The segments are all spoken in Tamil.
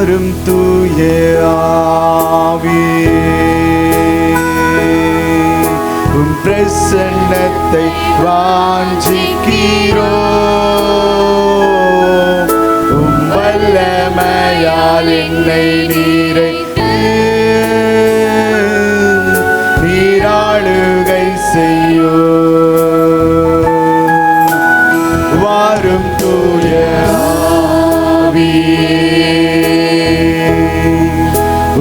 வாரும் தூய ஆவியே, உம் பிரசன்னத்தை வாஞ்சிக்கிறோம். உம் வல்லமையால் என்னை நிறைத்து நீராளுகை செய்யோ. வாரும் தூய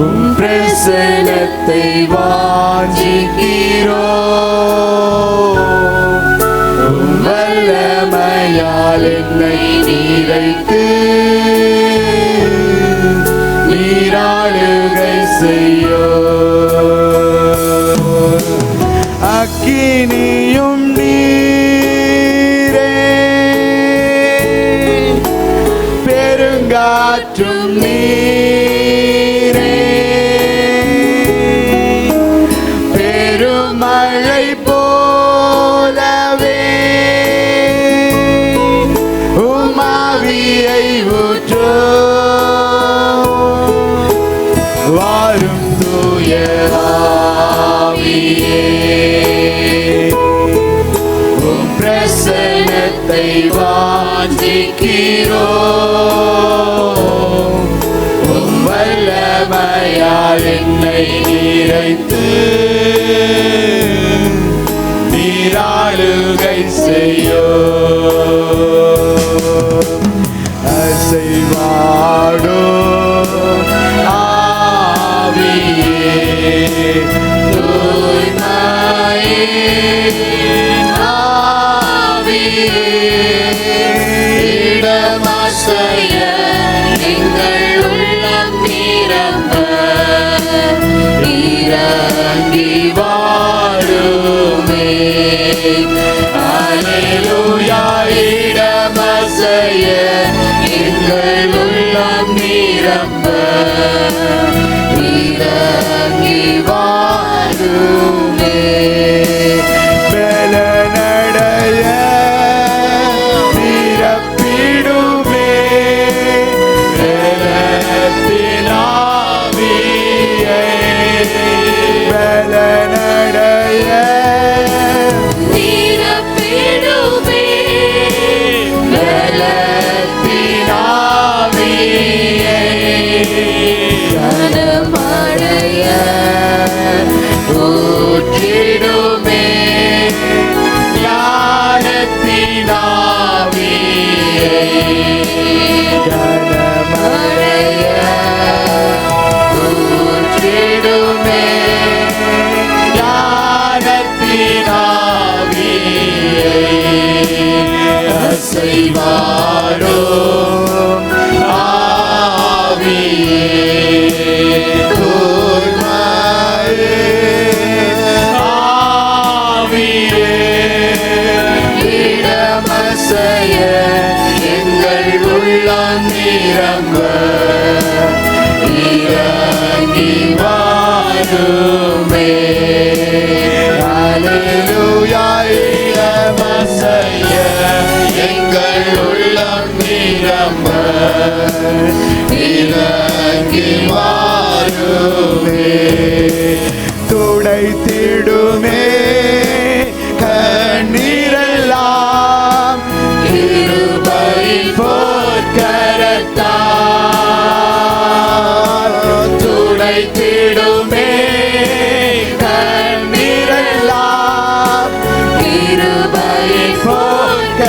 உம் பிரசன்னத்தை வாஞ்சிக்கிறோம். உம் வல்லமையால் என்னை நிறைத்து நீராளுகை செய்யோ. அக்கினியும் நீரே, பெருங்காற்றும் நீரே, பெருமழை போலவே உமாவியை ஊற்றோ. வாரும் தூய ஆவியே, உம் பிரசன்னத்தை வாஞ்சிக்கிறோம். உம் வல்லமையால் என்னை நிறைத்து நீராளுகை செய்யோ. அசைவாடோ ஆவியே, தூய்மையே ஆவியே, இடமசைய எங்கள் உள்ளம் நிரம்ப இறங்கி வாருமே. அல்லேலூயா. இடமசைய எங்கள் உள்ளம் நிரம்ப இறங்கி வாருமே. பலனடைய நிரப்பிடுமே பலத்தின் ஆவியை. பலனடைய நிரப்பிடுமே பலத்தின் ஆவியை. கனமடைய ஊற்றிடுமே ஞானத்தின் ஆவியை. கனமடைய ஊற்றிடுமே ஞானத்தின் ஆவியை. அசைவாரோ ஆவியே, தூய்மையே ஆவியே, இடமசைய எங்கள் உள்ளம் நிரம்ப இறங்கி வாருமே. அல்லேலூயா. இடமசைய எங்கள் உள்ளம் நிரம்ப இறங்கி வாருமே. துடைத்திடுமே கண்ணீரெல்லாம் கிருபையின் போர்க்கரத்தால். துடைத்திடுமே கண்ணீரெல்லாம் கிருபையின் போர்க்கரத்தால்.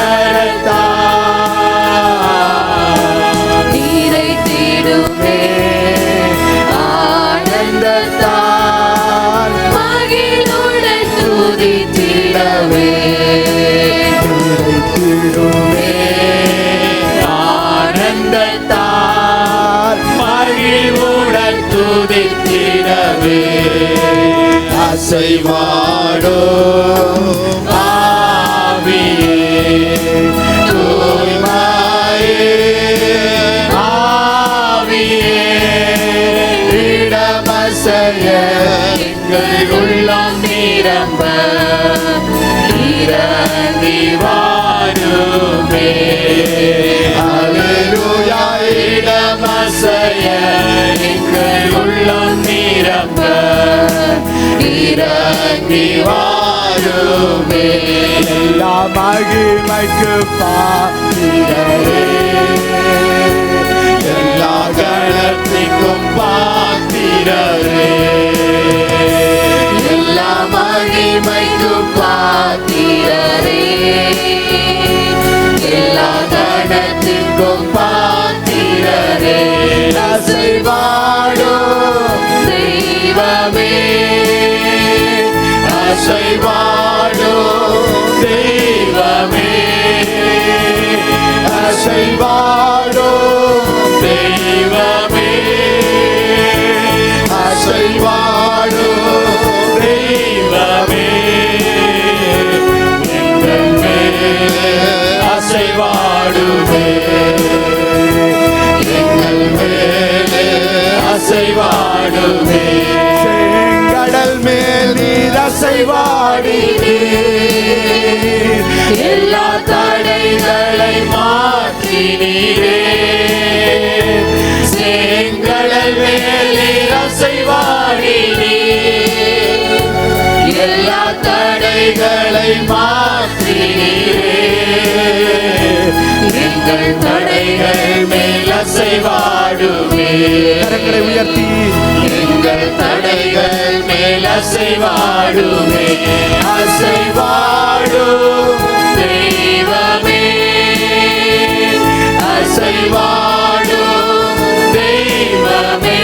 நிறைத்திடுமே ஆனந்தத்தால் மகிழுடன் துதித்திடவே. நிறைத்திடுமே ஆனந்தத்தால் மகிழுடன் துதித்திடவே. அசைவாடோ ஆவியே, தூய்மையே ஆவியே, இடமசைய எங்கள் உள்ளம் நிரம்ப இறங்கி வாருமே. அல்லேலூயா. இடமசைய இறங்கி வாருமே. எல்லா மகிமைக்கு பாத்திரரே, எல்லா கணத்திற்கும் பாத்திரரே, எல்லா மகிமைக்கும் பாத்திரரே, எல்லா கணத்திற்கும் பாத்திரரே. அசைவாடும் தெய்வமே, அசைவாடும் தெய்வமே, அசைவாடும் தெய்வமே, அசைவாடும் தெய்வமே. எங்கள் மேலே அசைவாடுமே, எங்கள் மேலே அசைவாடுமே. செங்கடல் மேல் நீர் அசைவாடினீர், எல்லா தடைகளை மாற்றினீரே. செங்கடல் மேல் நீர் அசைவாடினீர், எல்லா தடைகளை மாற்றினீரே. எங்கள் தடைகள் மேல் அசைவாடுமே. கரங்களை உயர்த்தி எங்கள் தடைகள் மேல் அசைவாடுமே. அசைவாடும் தெய்வமே, அசைவாடும் தெய்வமே,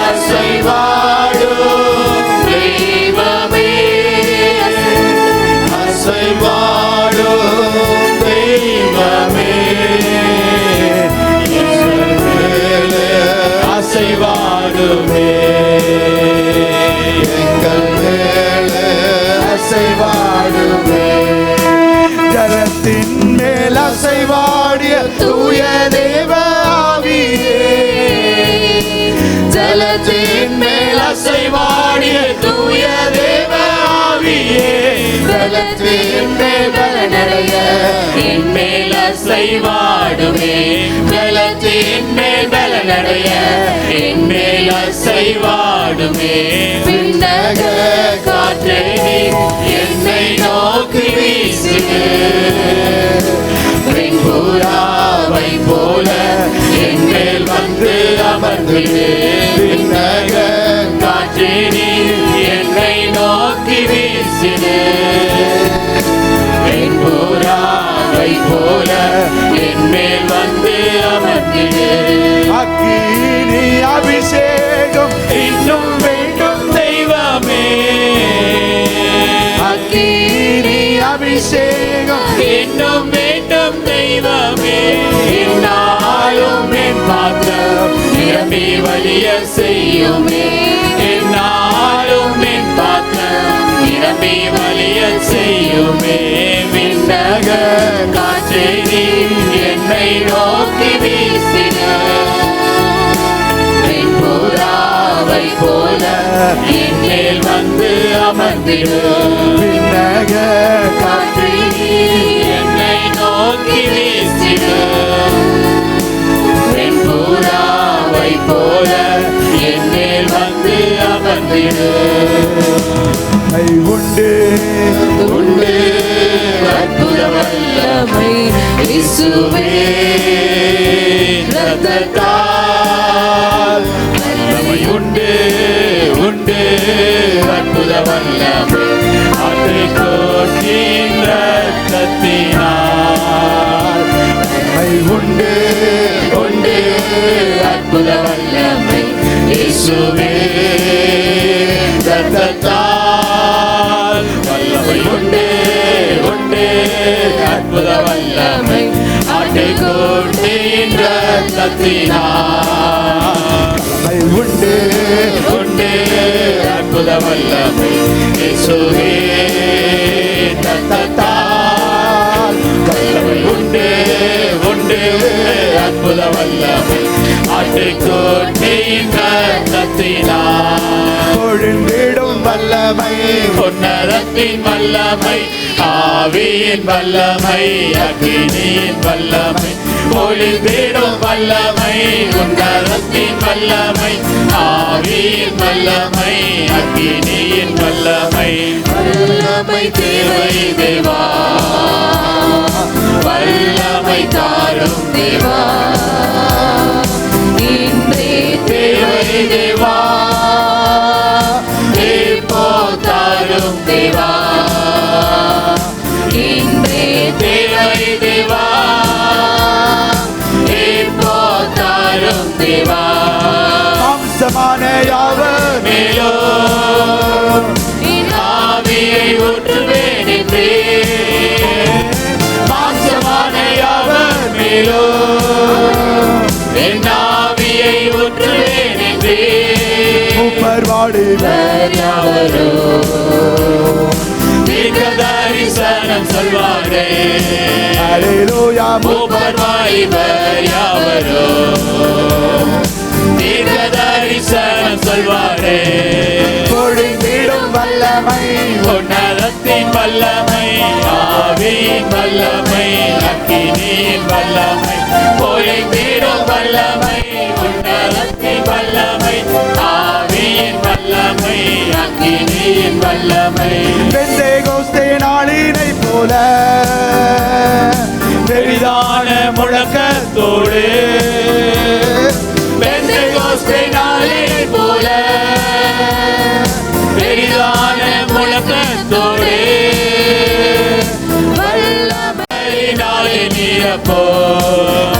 அசைவாடும் தெய்வமே, அசைவாடும் தெய்வமே. எங்கள் மேலே அசைவாடுமே, எங்கள் மேலே அசைவாடுமே. ஜலத்தின் மேல் அசைவாடிய தூய தேவ ஆவியே, ஜலத்தின் மேல் அசைவாடிய தூய தேவ ஆவியே, ஜலத்தின் மேல் பலனடைய என் மேல் அசைவாடுமே. ஜலத்தின் மேல் பலனடைய என் மேல் அசைவாடுமே. விண்ணக காற்றை நீ என்னை நோக்கி வீசுது, வெண்புறாவை போல என் மேல் வந்து அமர்ந்திடு. விண்ணக காற்றை நீ என்னை நோக்கி வீசிடு, வெண்புறாவை போல என் மேல் வந்து அமர்ந்திடு. அக்கினி அபிஷேகம் இன்னும் வேண்டும் தெய்வமே, அக்கினி அபிஷேகம் இன்னும் வேண்டும் தெய்வமே. என்னாலும் என் பாத்திரம் நிரம்பி வழிய செய்யுமே, என்னாலும் என் பாத்திரம் நிரம்பி வழிய செய்யுமே. விண்ணக காற்றை நீ என்னை நோக்கி வீசிட, வெண்புறாவை போல என் மேல் வந்து அமர்ந்திடு. விண்ணக காற்றை நீ என்னை நோக்கி வீசிட, வெண்புறாவை போல என் மேல் வந்து அமர்ந்திடு. கை உண்டு உண்டு அற்புத வல்லமை இயேசுவே, இரத்தத்தால் வல்லமை உண்டு, உண்டு அற்புத வல்லமை ஆட்டுக்குட்டியின் இரத்தத்தினால். கை உண்டு உண்டு அற்புத வல்லமை இயேசுவே, இரத்தத்தால் வல்லமை உண்டு, உண்டு அற்புத வல்லமை ஆட்டுக்குட்டியின் இரத்தத்தினால். கை உண்டு உண்டு அற்புத வல்லமை இயேசுவே, இரத்தத்தால் வல்லமை உண்டு, உண்டு அற்புத வல்லமை ஆட்டுக்குட்டியின் இரத்தத்தினால். பொழிந்திடும் வல்லமை உன்னதத்தின் வல்லமை, ஆவியின் வல்லமை, அக்கினியின் வல்லமை, பொழிந்திடும் வல்லமை உன்னதத்தின் வல்லமை ஆவியின் வல்லமை அக்கினியின் வல்லமை வல்லமை தேவை தேவா வல்லமை தாரும் தேவா இன்றே தேவை தேவா இப்போ தாரும் தேவா இன்றே தேவை தேவா இப்போ தாரும் தேவா மாம்சமான யாவர் மேலோ ஆவியை ஊற்றுவேன் என்றே மாம்சமான யாவர் மேலோ என் ஆவியை ஊற்றுவேன் என்றே மூப்பர் வாடுவர் யாவரோ தீர்க்க தரிசனம் சொல்வாரே அல்லேலூயா மூப்பர் வாலிபர் யாவரோ தீர்க்க தரிசனம் சொல்வாரே பொழிந்திடும் வல்லமை உன்னதத்தின் வல்லமை ஆவியின் வல்லமை அக்கினியின் வல்லமை பொழிந்திடும் வல்லமை உன்னதத்தின் வல்லமை ஆவியின் வல்லமை அக்கினியின் வல்லமை பெந்தேகோஸ்தே நாளினை போல பெரிதான முழக்கத்தோடு பெந்தேகோஸ்தே நாளினை போல பெரிதான முழக்கத்தோடு வல்லமையினாலே நிரப்போ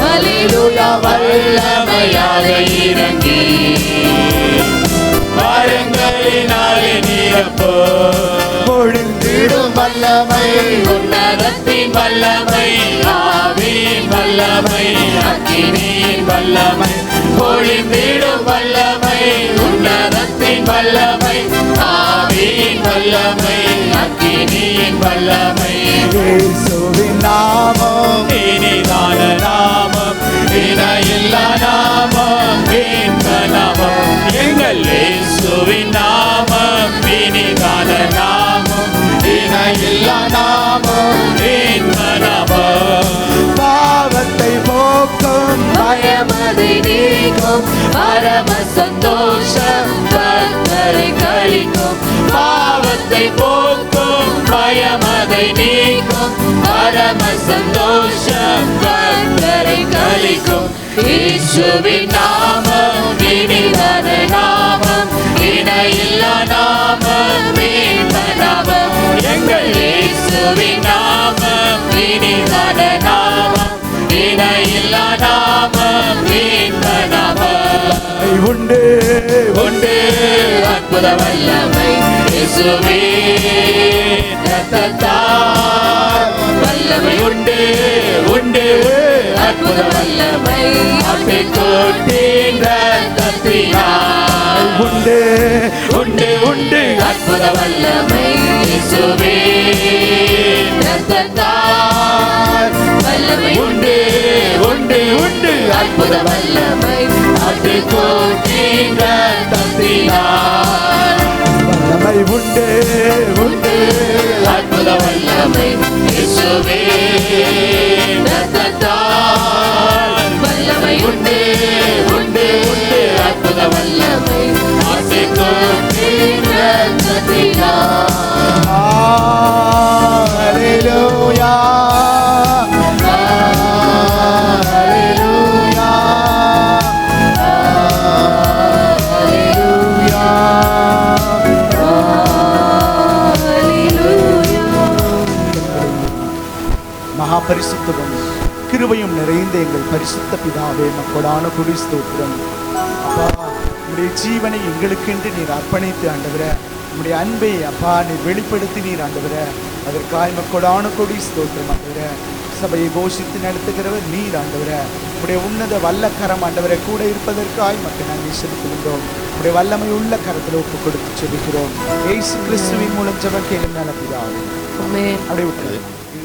அல்லேலூயா வல்லமையாக இறங்கி வரங்களினாலே நிரப்போ பொழிந்திடும் வல்லமை உன்னதத்தின் வல்லமை ஆவியின் வல்லமை அக்கினியின் வல்லமை பொழிந்திடும் வல்லமை உன்னதத்தின் வல்லமை ஆவியின் வல்லமை அக்கினியின் வல்லமை இயேசுவின் நாமம் இனிதான நாமம் இணையில்லா நாமம் இன்ப நாமம் எங்கள் இயேசுவின் நாமம் இனிதான நாமம் இணையில்லா நாமம் இன்ப நாமம் பாவத்தை போக்கும் பயமதை நீக்கும் பரம சந்தோஷம் பக்தரை கழிக்கும் பாவத்தை போக்கும் பயமதை நீக்கும் பரம சந்தோஷம் பக்தரை கழிக்கும் இயேசுவின் நாமம் இனிதான நாமம் இணையில்லா நாமம் இன்ப நாமம் எங்கள் இயேசுவின் நாமம் இனிதான நாமம் இணையில்லா நாமம் இன்ப நாமம் உண்டு உண்டு அற்புத வல்லமை இயேசுவே ரத்தத்தால் வல்லமை உண்டு உண்டு அற்புத வல்லமை ஆட்டுக்குட்டியின் ரத்தத்தினால் உண்டு உண்டு உண்டு அற்புத வல்லமை இயேசுவே ரத்தத்தால் வல்லமை உண்டு உண்டு உண்டு அற்புத வல்லமை ஆட்டுக்குட்டியின் ரத்தத்தினால் வல்லமை உண்டு உண்டு அற்புத வல்லமை இயேசுவே ரத்தத்தால் வல்லமை உண்டு உண்டு உண்டு அற்புத வல்லமை ஆட்டுக்குட்டியின் ரத்தத்தினால் அல்லேலூயா அல்லேலூயா மகாபரிசுத்தமும் கிருபையும் நிறைந்த எங்கள் பரிசுத்த பிதாவே மக்களான கொடி ஸ்தோத்திரம். அப்பா உம்முடைய ஜீவனை எங்களுக்கென்று நீர் அர்ப்பணித்து ஆண்டவரே, உம்முடைய அன்பை அப்பா நீர் வெளிப்படுத்தினீர் ஆண்டவரே, அதற்காய் மக்களான கொடி ஸ்தோத்திரம் ஆண்டவரே. சபையை போஷித்து நடத்துகிறவர் நீர் ஆண்டவரே, உம்முடைய உன்னத வல்லக்கரம் ஆண்டவரை கூட இருப்பதற்காய் மக்கள் நன்றி செலுத்துகின்றோம். உம்முடைய வல்லமை உள்ள கரத்தில் ஒப்பு கொடுத்து செபிக்கிறோம். இயேசு கிறிஸ்துவின் மூலம் ஜெபம் கேளும் நல்ல பிதாவே. ஆமென். அப்படியே விட்டு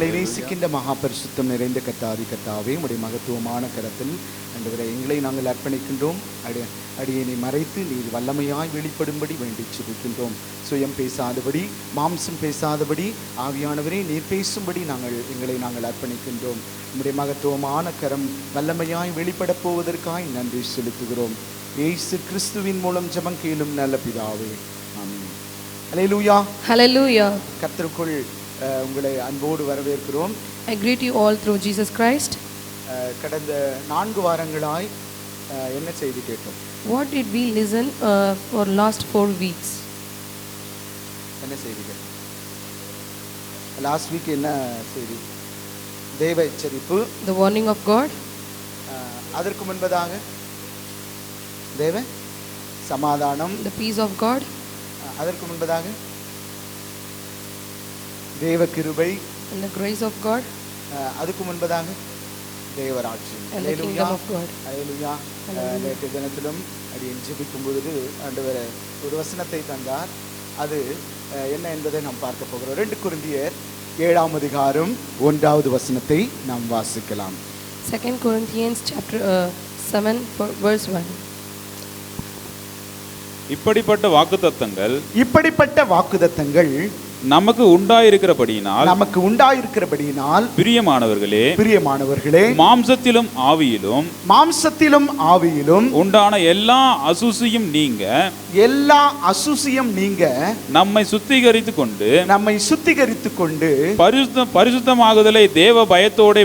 எங்களை நேசிக்கின்ற மகா பரிசுத்தம் நிறைந்த கர்த்தாவே உடைய மகத்துவமான கரத்தில் ஆண்டவரே எங்களை நாங்கள் அர்ப்பணிக்கின்றோம். அடியனை மறைத்து நீர் வல்லமையாய் வெளிப்படும்படி வேண்டி செபிக்கின்றோம். சுயம் பேசாதபடி, மாம்சம் பேசாதபடி, ஆவியானவரே நீர் பேசும்படி எங்களை நாங்கள் அர்ப்பணிக்கின்றோம். உடைய மகத்துவமான கரம் வல்லமையாய் வெளிப்படப் போவதற்காய் நன்றி செலுத்துகிறோம். இயேசு கிறிஸ்துவின் மூலம் ஜெபம் கேளும் நல்ல பிதாவே, ஆமென். ஹல்லேலூயா. Hallelujah. கர்த்தருக்குள் உங்களை அன்போடு வரவேற்கிறோம். I greet you all through Jesus Christ. கடந்த 4 வாரங்களாய் என்ன செய்தி கேட்டோம்? What did we listen for last 4 weeks? என்ன செய்தி கேட்டோம்? லாஸ்ட் வீக் என்ன செய்தி? தேவ எச்சரிப்பு, The warning of God. அதற்கு முன்பதாக தேவ சமாதானம், The peace of God. அதற்கு முன்பதாக தேவ கிருபை, And the grace of God. அதுக்கு முன்பதாக தேவராட்சியம். And the kingdom of God. ஹல்லேலூயா. நேற்று தினத்திலும் அடியேன் ஜெபிக்கும் பொழுது ஆண்டவர் ஒரு வசனத்தை தந்தார். அது என்ன என்பதை நாம் பார்க்க போகிறோம். 2 கொரிந்தியர் 7ஆம் அதிகாரம் 1வது வசனத்தை நாம் வாசிக்கலாம். 2 Corinthians chapter 7 verse 1. இப்படிப்பட்ட வாக்குத்தத்தங்கள் நமக்கு உண்டாயிருக்கிறபடியினால் பிரியமானவர்களே மாம்சத்திலும் ஆவியிலும் உண்டான எல்லா அசுசியும் நீங்க நம்மை சுத்திகரித்துக் கொண்டு பரிசுத்தமாகுதலை தேவ பயத்தோட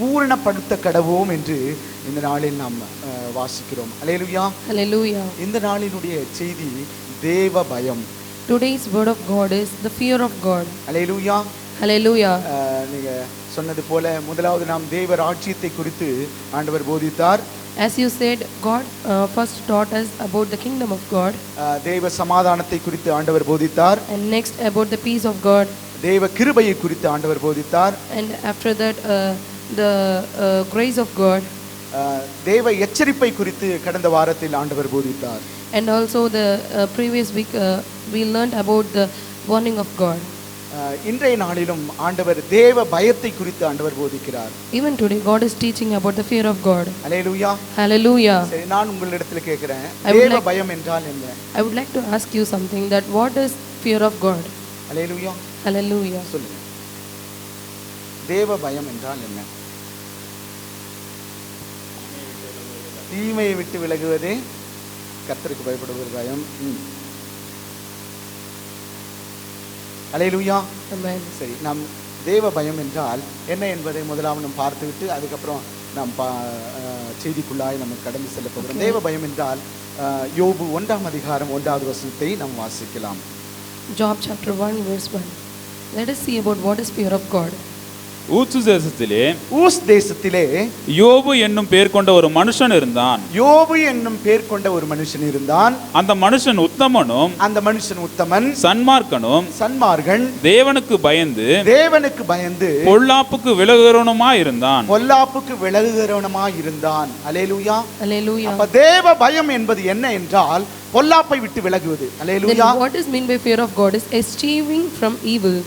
பூரணப்படுத்த கடவோம் என்று இந்த நாளில் நாம் வாசிக்கிறோம். அல்லேலூயா. Hallelujah. இந்த நாளினுடைய செய்தி தேவ பயம். Today's word of God is the fear of God. Hallelujah. Hallelujah. நீங்க சொன்னது போல முதலாவது நாம் தேவ ராஜ்யத்தை குறித்து ஆண்டவர் போதித்தார். As you said, God first taught us about the kingdom of God. தேவ சமாதானத்தை குறித்து ஆண்டவர் போதித்தார். And next about the peace of God. தேவ கிருபையை குறித்து ஆண்டவர் போதித்தார். And after that the grace of God. தேவ எச்சரிப்பை குறித்து கடந்த வாரத்தில் ஆண்டவர் போதித்தார். And also the previous week we learned about the warning of God. இன்றைய நாளிலும் ஆண்டவர் தேவ பயத்தை குறித்து ஆண்டவர் போதிக்கிறார். Even today God is teaching about the fear of God. Hallelujah. Hallelujah. சரி, நான் உங்களிடத்தில் கேட்கிறேன், தேவ பயம் என்றால் என்ன? I would like to ask you something, that what is fear of God? Hallelujah. Hallelujah. சொல்லுங்க, தேவ பயம் என்றால் என்ன? தீமையை விட்டு விலகுவதே கர்த்தருக்கு பயப்படுவது பயம். அல்லேலூயா. Amen. சரி, நாம் தேவ பயம் என்றால் என்ன என்பதை முதலாவது நாம் பார்த்துவிட்டு அதுக்கப்புறம் நாம் செய்திக்குள்ளாய் நம்ம கடந்து செல்ல போகிறோம். தேவ பயம் என்றால் யோபு 1ஆம் அதிகாரம் 1வது வசனத்தை நாம் வாசிக்கலாம். Job chapter 1 verse 1. Let us see about what is fear of God. ஊஸ் தேசத்திலே யோபு என்னும் பேர் கொண்ட ஒரு மனுஷன் இருந்தான். அந்த மனுஷன் உத்தமன் சன்மார்க்கன் தேவனுக்கு பயந்து பொல்லாப்புக்கு விலகுகிறவனுமாய் இருந்தான். அல்லேலூயா. அப்ப தேவ பயம் என்பது என்ன என்றால் பொல்லாப்பை விட்டு விலகுவது. அல்லேலூயா. What is meant by fear of God is eschewing from evil.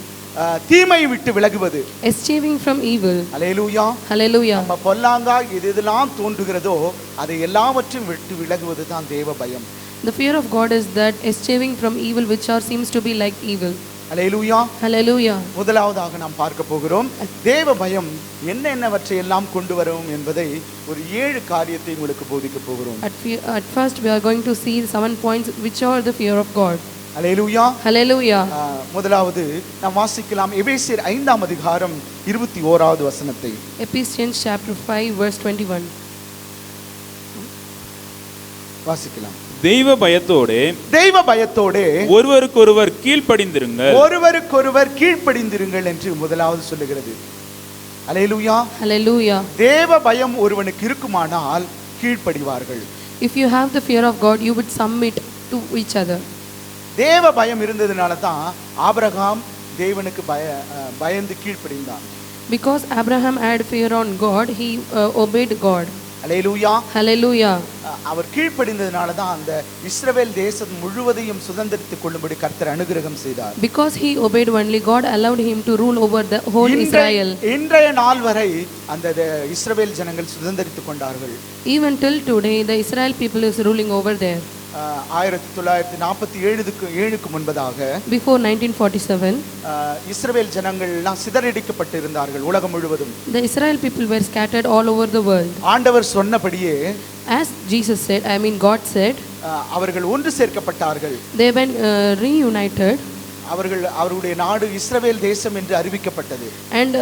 தீமையை விட்டு விலகுவது. Eschewing from evil. Hallelujah. Hallelujah. நம்ம பொல்லாங்கா எதெல்லாம் தோன்றுகிறதோ அதை எல்லாவற்றையும் விட்டு விலகுவது தான் தேவ பயம். The fear of God is that eschewing from evil which seems to be like evil. Hallelujah. Hallelujah. முதலாவதாக நாம் பார்க்க போகிறோம் தேவ பயம் என்னென்னவற்றை எல்லாம் கொண்டு வரும் என்பதை ஒரு 7 காரியத்தை உங்களுக்கு போதிக்க போகிறோம். At first we are going to see 7 points which are the fear of God. Hallelujah. Hallelujah. முதலாவது நாம் வாசிக்கலாம் எபேசியர் 5ஆம் அதிகாரம் 21வது வசனத்தை. Ephesians chapter 5 verse 21. வாசிக்கலாம். தெய்வ பயத்தோடே ஒருவருக்கொருவர் கீழ்ப்படிந்திருங்கள் என்று முதலாவது சொல்லுகிறது. அல்லேலூயா. Hallelujah. தேவ பயம் ஒருவனுக்கு இருக்குமானால் கீழ்ப்படிவார்கள். If you have the fear of God, you would submit to each other. தேவ பயம் இருந்ததனால தான் ஆபிரகாம் தேவனுக்கு பயந்து கீழ்ப்படிந்தான். Because Abraham had fear on God, he obeyed God. Hallelujah. Hallelujah. அவர் கீழ்ப்படிந்ததனால தான் அந்த இஸ்ரவேல் தேசம் முழுவதையும் சுதந்தரித்துக் கொள்ளும்படி கர்த்தர் அனுகிரகம் செய்தார். Because he obeyed only, God allowed him to rule over the whole Israel. இன்றைய நாள் வரை அந்த இஸ்ரவேல் ஜனங்கள் சுதந்தரித்துக் கொண்டார்கள். Even till today, the Israel people is ruling over there. 1947க்கு முன்பதாக Before 1947, இஸ்ரவேல் ஜனங்கள்லாம் சிதறடிக்கப்பட்டு இருந்தார்கள் உலகம் முழுவதும். the Israel people were scattered all over the world. ஆண்டவர் சொன்னபடியே As Jesus said, I mean God said, அவர்கள் ஒன்று சேர்க்கப்பட்டார்கள். they were reunited. அவருடைய நாடு இஸ்ரவேல் தேசம் என்று அறிவிக்கப்பட்டது. And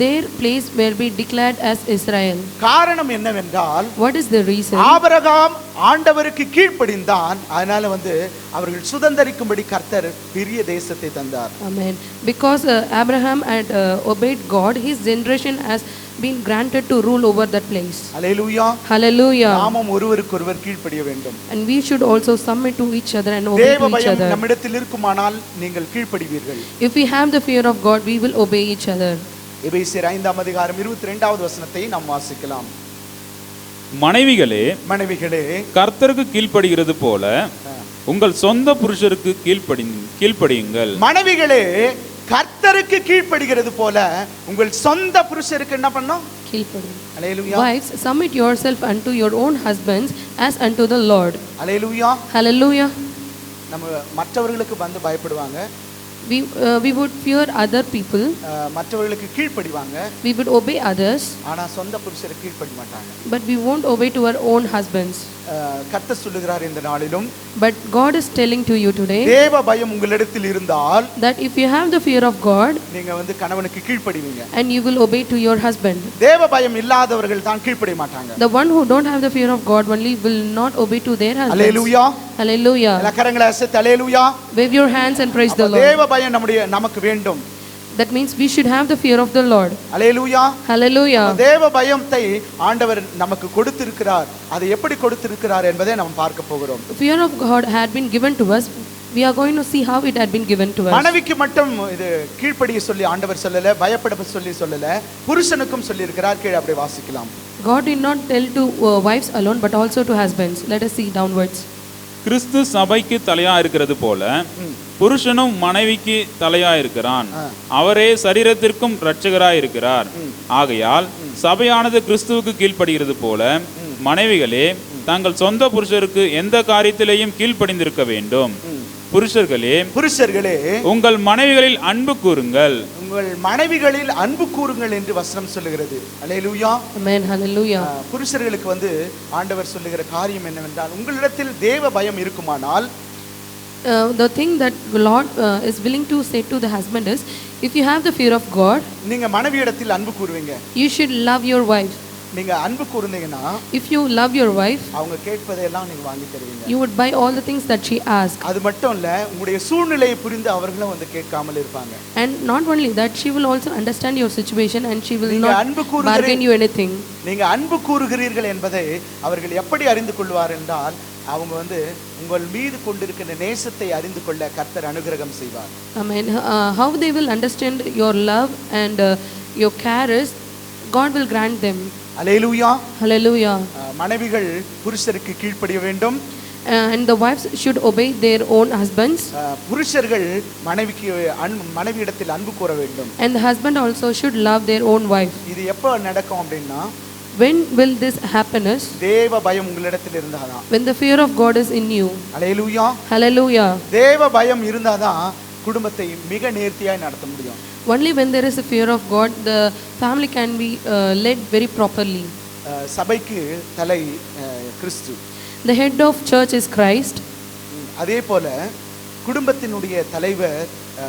their place will be declared as Israel. காரணம் என்னவென்றால், what is the reason? Abraham ஆண்டவருக்கு கீழ்ப்படிந்தான். அதனால அவர்கள் சுதந்தரிக்கும்படி கர்த்தர் பெரிய தேசத்தை தந்தார். Amen. Because Abraham had obeyed God, his generation has been granted to rule over that place. Hallelujah. Hallelujah. நாமும் ஒருவருக்கொருவர் கீழ்ப்படிய வேண்டும். And we should also submit to each other and obey to each தேவபயம் other. நம்மிடத்தில் இருக்குமானால் நீங்கள் கீழ்ப்படிவீர்கள். If we have the fear of God, we will obey each other. எபேசியர் 5:22 வசனத்தை நாம் வாசிக்கலாம். மனைவிகளே கர்த்தருக்கு கீழ்ப்படிகிறது போல உங்கள் சொந்த புருஷருக்கு கீழ்ப்படியுங்கள். மனைவிகளே கர்த்தருக்கு கீழ்ப்படிகிறது போல உங்கள் சொந்த புருஷருக்கு என்ன பண்ணணும்? Hallelujah. Wives, submit yourself unto your own husbands as unto the Lord. Hallelujah. Hallelujah. நம்ம மற்றவர்களுக்கு பயப்படுவாங்க. We would fear other people. மற்றவர்களுக்கு கீழ்ப்படிவாங்க. We would obey others. ஆனா சொந்த புருஷருக்கு கீழ்ப்படிய மாட்டாங்க. But we won't obey to our own husbands. கர்த்தர் சொல்லுகிறார் இந்த நாளிலும். But God is telling to you today. தேவ பயம் உங்களிடத்தில் இருந்தால், that if you have the fear of God, நீங்க கணவனுக்கு கீழ்ப்படிவீங்க. and you will obey to your husband. தேவ பயம் இல்லாதவர்கள் தான் கீழ்ப்படிய மாட்டாங்க. The one who don't have the fear of God only will not obey to their husbands. Hallelujah. Hallelujah. கரங்களை அசைத்து hallelujah. Wave your hands and praise the Lord. தேவ பயம் நமக்கு வேண்டும். That means we should have the fear of the Lord. Hallelujah. Hallelujah. தேவ பயத்தை ஆண்டவர் நமக்கு கொடுத்திருக்கிறார். அதை எப்படி கொடுத்திருக்கிறார் என்பதை நாம் பார்க்க போகிறோம். Fear of God had been given to us. We are going to see how it had been given to us. மனைவிக்கு மட்டும் இது கீழ்ப்படிய சொல்லி ஆண்டவர் சொல்லல, பயப்பட சொல்லல, புருஷனுக்கும் சொல்லி இருக்கிறார். கீழே அப்படியே வாசிக்கலாம். God did not tell to wives alone but also to husbands. Let us see downwards. கிறிஸ்து சபைக்கு தலையா இருக்கிறது போல புருஷனும் மனைவிக்கு தலையா இருக்கிறான். அவரே சரீரத்திற்கும் இரட்சகராய் இருக்கிறார். ஆகையால் சபையானது கிறிஸ்துவுக்கு கீழ்ப்படுகிறது போல மனைவிகளே தங்கள் சொந்த புருஷருக்கு எந்த காரியத்திலேயும் கீழ்ப்படிந்திருக்க வேண்டும். புருஷர்களே உங்கள் மனைவிகளில் அன்பு கூறுங்கள். உங்கள் மனைவிகளில் அன்பு கூறுங்கள் என்று வசனம் சொல்லுகிறது. அல்லேலூயா. ஆமென். ஹalleluya. புருஷர்களுக்கு ஆண்டவர் சொல்லுகிற காரியம் என்னவென்றால், உங்களிடத்தில் தேவ பயம் இருக்குமானால், the thing that Lord is willing to say to the husband is, if you have the fear of God, நீங்க மனைவியிடத்தில் அன்பு கூறுவீங்க. you should love your wife. நீங்க அன்பு கூர்ந்தீங்கன்னா, if you love your wife, அவங்க கேட்பதெல்லாம் நீங்க வாங்கி தருவீங்க. you would buy all the things that she asks. அது மட்டும் இல்ல, உங்களுடைய சூழ்நிலையை புரிந்து அவர்களும் கேட்காமல் இருப்பாங்க. And not only that, she will also understand your situation and she will not bargain you anything. நீங்க அன்பு கூறுகிறீர்கள் என்பதை அவர்கள் எப்படி அறிந்து கொள்வார் என்றால், அவங்க உங்கள் மீது கொண்டிருக்கிற நேசத்தை அறிந்து கொள்ள கர்த்தர் அனுகிரகம் செய்வார். Amen. How they will understand your love and your care is, God will grant them. Hallelujah. Hallelujah. மனைவிகள் புருஷருக்கு கீழ்ப்படிய வேண்டும். And the wives should obey their own husbands. புருஷர்கள் மனைவியிடத்தில் அன்பு கூற வேண்டும். And the husband also should love their own wife. இது எப்ப நடக்கும் அப்படின்னா, when will this happen is, தேவ பயம் உங்களிடத்தில் இருந்தாதான். when the fear of God is in you. Hallelujah. Hallelujah. தேவ பயம் இருந்தாதான் குடும்பத்தை மிக நேர்த்தியாய் நடத்த முடியும். Only when there is a fear of God, the family can be led very properly. சபைக்கு தலை கிறிஸ்து. The head of church is Christ. அதே போல குடும்பத்தினுடைய தலைவர்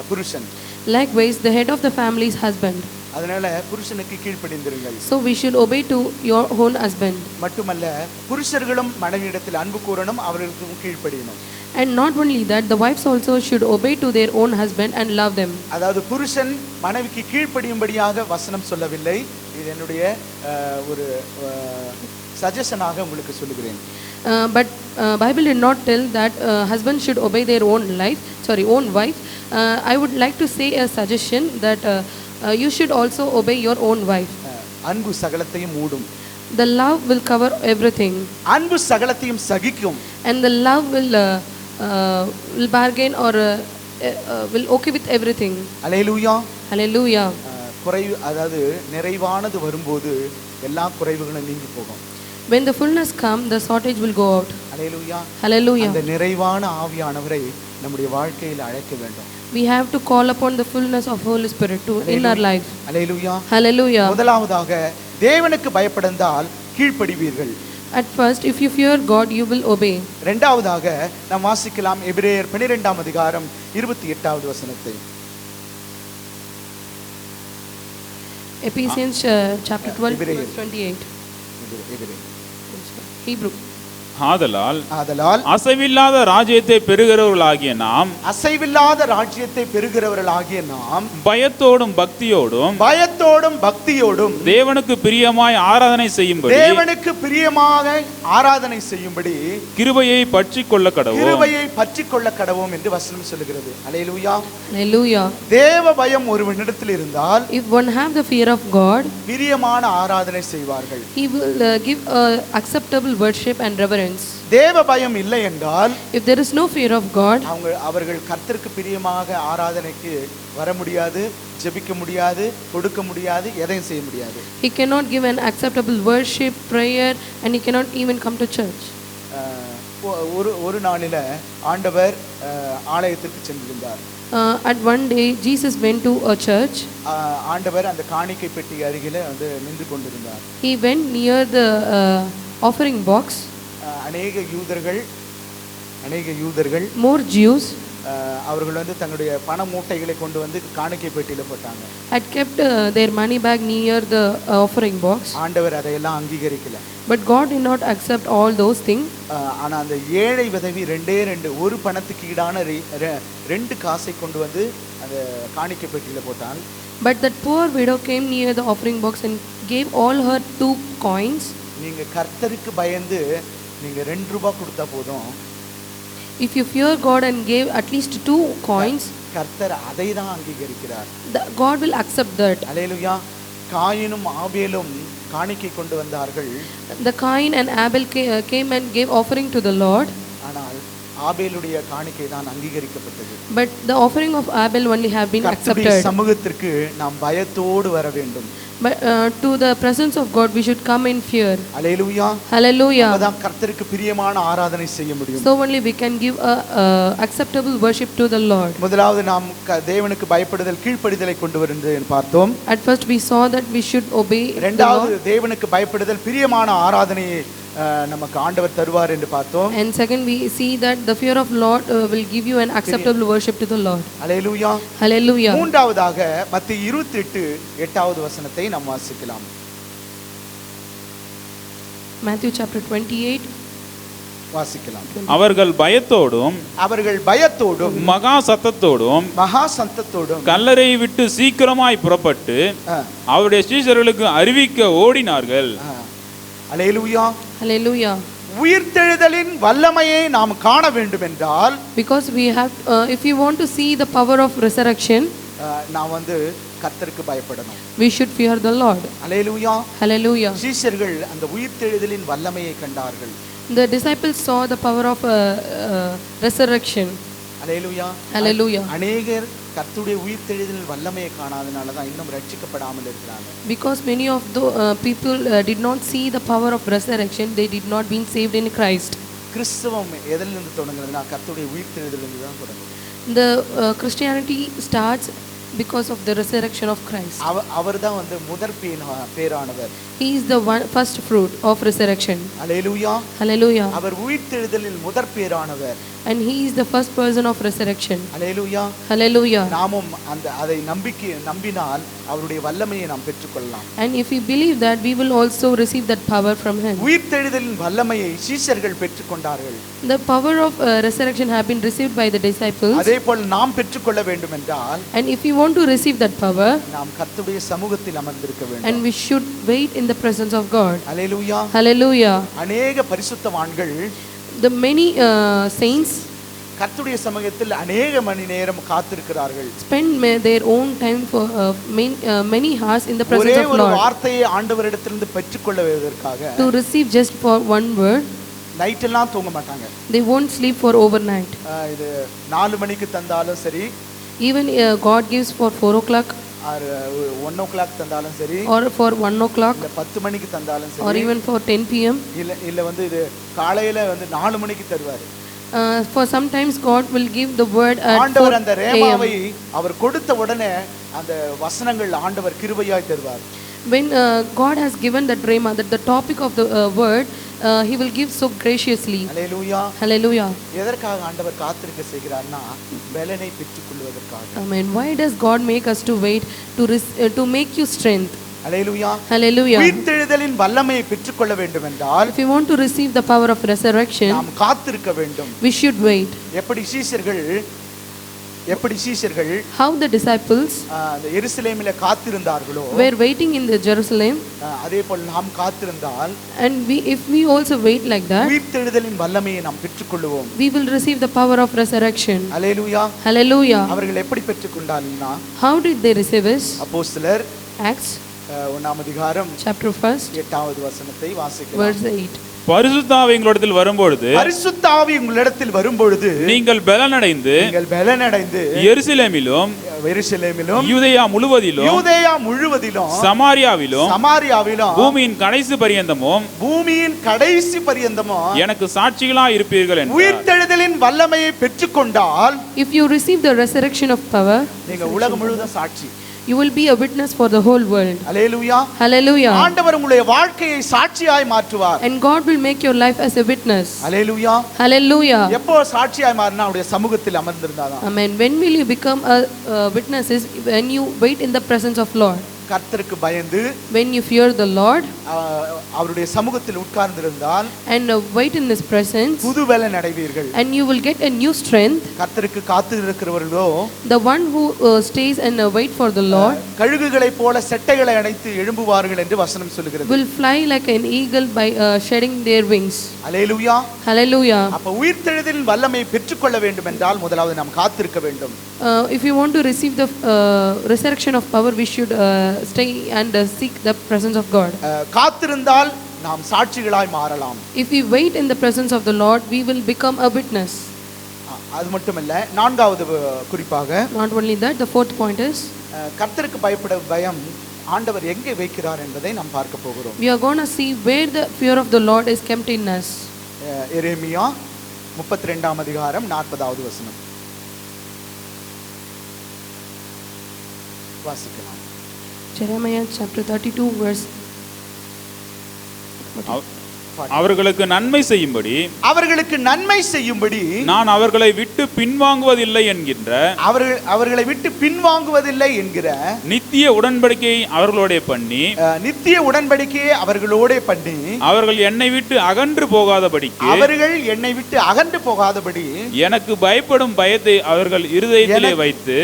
புருஷன். Likewise, the head of the family is husband. அதனால புருஷனுக்கு கீழ்ப்படிந்திருங்கள். So we should obey to your own husband. மட்டுமல்ல, புருஷர்களும் மனைவியிடத்தில் அன்பு கூறணும், அவர்களுக்கு கீழ்ப்படியணும். And not only that, the wives also should obey to their own husband and love them. அதாவது புருஷன் மனைவிக்கு கீழ்ப்படியும்படியாக வசனம் சொல்லவில்லை. இது என்னுடைய ஒரு சஜஷனாக உங்களுக்கு சொல்லுகிறேன். But Bible did not tell that husband should obey their own wife. I would like to say a suggestion that you should also obey your own wife. அன்பு சகலத்தையும் மூடும். The love will cover everything, அன்பு சகலத்தையும் சகிக்கும். and the love will bargain or will okay with everything. Hallelujah. Hallelujah. குறைவு, அதாவது நிறைவானது வரும்போது எல்லா குறைவுகளும் நீங்கி போகும். When the fullness come, the shortage will go out. Hallelujah. Hallelujah. அந்த நிறைவான ஆவியானவரை நம்முடைய வாழ்க்கையில் அழைக்க வேண்டும். We have to call upon the fullness of Holy Spirit to in our life. Hallelujah. Hallelujah. முதலாவதாக தேவனுக்கு பயப்படுந்தால் கீழ்ப்படிவீர்கள். At first, if you fear God, you will obey. இரண்டாவதாக நாம் வாசிக்கலாம் எபிரேயர் 12ஆம் அதிகாரம் 28வது வசனத்தை. Ephesians chapter 12 Hebrew. verse 28. எபிரேயர். Hebrew. ஆதலால் அசைவில்லாத ராஜ்யத்தை பெறுகிறவர்களாகிய நாம் அசைவில்லாத ராஜ்யத்தை பெறுகிறவர்களாகிய நாம் பயத்தோடும் பக்தியோடும் தேவனுக்கு பிரியமாய் ஆராதனை செய்யும்படி கிருபையை பற்றிக் கொள்ள கடவோம் என்று வசனம் சொல்லுகிறது. அல்லேலூயா. Hallelujah. தேவ பயம் ஒருவனிடத்தில் இருந்தால் If one have the fear of God, பிரியமான ஆராதனை செய்வார்கள். he will give acceptable worship and reverence. தேவ பயம் இல்லை என்றால், If there is no fear of God, அவர்கள் கர்த்தருக்கு பிரியமாக ஆராதனைக்கு வர முடியாது, ஜெபிக்க முடியாது, கொடுக்க முடியாது, எதையும் செய்ய முடியாது. he cannot give an acceptable worship, prayer, and he cannot even come to church. ஒரு நாளில ஆண்டவர் ஆலயத்திற்கு சென்றிருந்தார். At one day Jesus went to a church. ஆண்டவர் அந்த காணிக்கை பெட்டி அருகில வந்து நின்று கொண்டிருந்தார். He went near the offering box. அநேக யூதர்கள் more Jews அவர்கள் வந்து தங்களுடைய பண மூட்டைகளை கொண்டு வந்து காணிக்கை பெட்டியில போட்டாங்க. had kept their money bag near the offering box. ஆண்டவர் அதையெல்லாம் அங்கீகரிக்கல. But God did not accept all those things. ஆனா அந்த ஏழை விதவி ரெண்டே ஒரு பணத்துக்கு ஈடான 2 காசை கொண்டு வந்து அந்த காணிக்கை பெட்டியில போட்டான். But that poor widow came near the offering box and gave all her 2 coins. நீங்க கர்த்தருக்கு பயந்து நீங்க 2 ரூபாய் கொடுத்தா போதும். If you fear God and gave at least 2 coins, கர்த்தர் அதை தான் அங்கீகரிக்கிறார். God will accept that. அல்லேலூயா. காயினும் ஆபேலும் காணிக்கை கொண்டு வந்தார்கள். The Cain and Abel came and gave offering to the Lord. ஆனால் ஆபேலுடைய காணிக்கை தான் அங்கீகரிக்கப்பட்டது. But the offering of Abel only have been accepted. கர்த்தருடைய சமூகத்திற்கு நாம் பயத்தோடு வர வேண்டும். But to the presence of God we should come in fear. Hallelujah. Hallelujah. அப்பதான் கர்த்தருக்கு பிரியமான ஆராதனை செய்ய முடியும். So only we can give a acceptable worship to the Lord. முதலாவது நாம் தேவனுக்கு பயப்படுதல் கீழ்ப்படிதலை கொண்டு வருகிறது பார்த்தோம். At first we saw that we should obey the Lord. இரண்டாவது தேவனுக்கு பயப்படுதல் பிரியமான ஆராதனையை நமக்கு ஆண்டவர் தருவார் என்று பார்த்தோம். And second we see that the fear of Lord will give you an acceptable worship to the Lord. Hallelujah. Hallelujah. மூன்றாவதாக மத்தேயு 28:8வது வசனத்தை நாம் வாசிக்கலாம். Matthew chapter 28 வாசிக்கலாம். அவர்கள் பயத்தோடும் மகா சத்தத்தோடும் கல்லறையை விட்டு சீக்கிரமாய் புறப்பட்டு அவருடைய சீஷர்களுக்கு அறிவிக்க ஓடினார்கள். அல்லேலூயா. Hallelujah. உயிர்த்தெழுதலின் வல்லமையை நாம் காண வேண்டும் என்றால், because we have if you want to see the power of resurrection, நாம் வந்து கர்த்தருக்கு பயப்படணும். we should fear the Lord. Hallelujah. Hallelujah. சீஷர்கள் அந்த உயிர்த்தெழுதலின் வல்லமையை கண்டார்கள். The disciples saw the power of resurrection. Hallelujah. Hallelujah. அநேகர் கர்த்தருடைய உயிர்த்தெழுதலின் வல்லமையை காணாதனால தான் இன்னும் ரட்சிக்கப்படாமல் இருக்கிறாங்க. Because many of the people did not see the power of resurrection, they did not been saved in Christ. கிறிஸ்தவம் எதிலிருந்து தொடங்குதுன்னா கர்த்தருடைய உயிர்த்தெழுதலிலிருந்து தான் தொடங்குது. The Christianity starts because of the resurrection of Christ. அவர்தான் வந்து முதற் பேரானவர். He is the first fruit of resurrection. Hallelujah. Hallelujah. அவர் உயிர்த்தெழுதலில் முதற் பேரானவர். And he is the first person of resurrection. Hallelujah. Hallelujah. நாமும் அதை நம்பினால் அவருடைய வல்லமையை நாம் பெற்றுக்கொள்ளலாம். And if we believe that, we will also receive that power from him. உயிர்த்தெழுதலின் வல்லமையை சீஷர்கள் பெற்றுக்கொண்டார்கள். The power of resurrection have been received by the disciples. அதேபோல் நாம் பெற்றுக்கொள்ள வேண்டும் என்றால், and if we want to receive that power, நாம் கர்த்தருடைய சமூகத்தில் அமர்ந்திருக்க வேண்டும். and we should wait in the presence of God. Hallelujah. Hallelujah. அநேக பரிசுத்தவான்கள், the many saints, கர்த்தருடைய சமூகத்தில் அநேக மணி நேரம் காத்திருக்கிறார்கள். Spend their own time for many hours in the presence ஒரே of ஒரு Lord. வார்த்தையை ஆண்டவரிடத்திலிருந்து பெற்றுக்கொள்வதற்காக To receive just for one word. Night எல்லாம் தூங்க மாட்டாங்க. They won't sleep for overnight. இது 4 மணிக்கு தந்தாலும் சரி, Even God gives for 4 o'clock 1 o'clock தந்தாலும் சரி, or for 1 o'clock இல்ல 10 மணிக்கு தந்தாலும் or சரி, even for 10 p.m. இல்ல வந்து இது காலையில வந்து 4 மணிக்கு தருவாரு. For sometimes God will give the word at 4 ஆண்டவர் அந்த ரேமாவை a.m. அவர் கொடுத்த உடனே அந்த வசனங்கள் ஆண்டவர் கிருபையாய் தருவார். When God has given that rhema, that the topic of the word, he will give so graciously. Hallelujah. Hallelujah. எதற்காக ஆண்டவர் காத்திருக்க செய்கிறார்னா பலனை பெற்றுக்கொள்வதற்காக. Amen. Why does God make us to wait to make you strength? Hallelujah. Hallelujah. உயிர்த்தெழுதலின் வல்லமையை பெற்றுக்கொள்ள வேண்டும் என்றால் If you want to receive the power of resurrection, நாம் காத்திருக்க வேண்டும். we should wait. எப்படி சீஷர்கள் How the disciples அந்த எருசலேமிலே காத்திருந்தார்களோ were waiting in the Jerusalem, அதே போல் நாம் காத்திருந்தால் and if we also wait like that, உயிர்த்தெழுதலின் வல்லமையை நாம் பெற்றுக்கொள்வோம். we will receive the power of resurrection. Hallelujah. Hallelujah. அவர்கள் எப்படி பெற்றுக்கொண்டார்கள்னா How did they receive it? அப்போஸ்தலர் Acts 1 அதிகாரம் chapter 1 8வது வசனத்தை வாசிக்கலாம். verse 8. பரிசுத்த ஆவி எங்களிடத்தில் வரும்பொழுது பரிசுத்த ஆவி உங்களிடத்தில் வரும்பொழுது நீங்கள் பலனடைந்து எருசலேமிலும் யூதேயா முழுவதிலும் சமாரியாவிலும் பூமியின் கடைசி பரியந்தமும் எனக்கு சாட்சிகளா இருப்பீர்கள் என்று. உயிர்த்தெழுதலின் வல்லமையை பெற்றுக்கொண்டால் If you receive the resurrection of power, நீங்க உலகம் முழுவதும் சாட்சி. you will be a witness for the whole world. Hallelujah. Hallelujah. ஆண்டவர் உங்களுடைய வாழ்க்கையை சாட்சியாய் மாற்றுவார். And God will make your life as a witness. Hallelujah. Hallelujah. எப்போ சாட்சியாய் மாறினா அவருடைய சமூகத்தில் அமர்ந்திருந்தாதான். Amen. When will you become a witness? Is when you wait in the presence of Lord. கர்த்தருக்கு பயந்து When you fear the Lord அவருடைய சமூகத்தில் உட்கார்ந்திருந்தால் and wait in his presence, புது பலன் அடைவீர்கள். and you will get a new strength. கர்த்தருக்கு காத்திருக்கிறவர்களோ The one who stays and wait for the Lord கழுகுகளைப் போல செட்டைகளை அணைத்து எழும்புவார்கள் என்று வசனம் சொல்கிறது. will fly like an eagle by shedding their wings. Hallelujah. Hallelujah. அப்ப உயிர்த்தெழுதலின் வல்லமையை பெற்றுக்கொள்ள வேண்டும் என்றால் முதலாவது நாம் காத்திருக்க வேண்டும். If you want to receive the resurrection of power, we should stay and seek the presence of God. காத்திருந்தால் நாம் சாட்சிகளாய் மாறலாம். If we wait in the presence of the Lord, we will become a witness. அது மட்டுமல்ல, நான்காவது குறிப்பாக Not only that, the fourth point is கர்த்தருக்கு பயப்பட பயம் ஆண்டவர் எங்கே வைக்கிறார் என்பதை நாம் பார்க்க போகிறோம். we are going to see where the fear of the Lord is kept in us. எரேமியா 32 அதிகாரம் 40வது வசனம் வாசிக்கலாம். Jeremiah chapter 32 verse அவர்களுக்கு நன்மை செய்யும்படி நான் அவர்களை விட்டு பின்வாங்குவதில்லை என்கிற நித்திய உடன்படிக்கையை அவர்களோட பண்ணி அவர்கள் என்னை விட்டு அகன்று போகாதபடி எனக்கு பயப்படும் பயத்தை அவர்கள் இருதயத்திலே வைத்து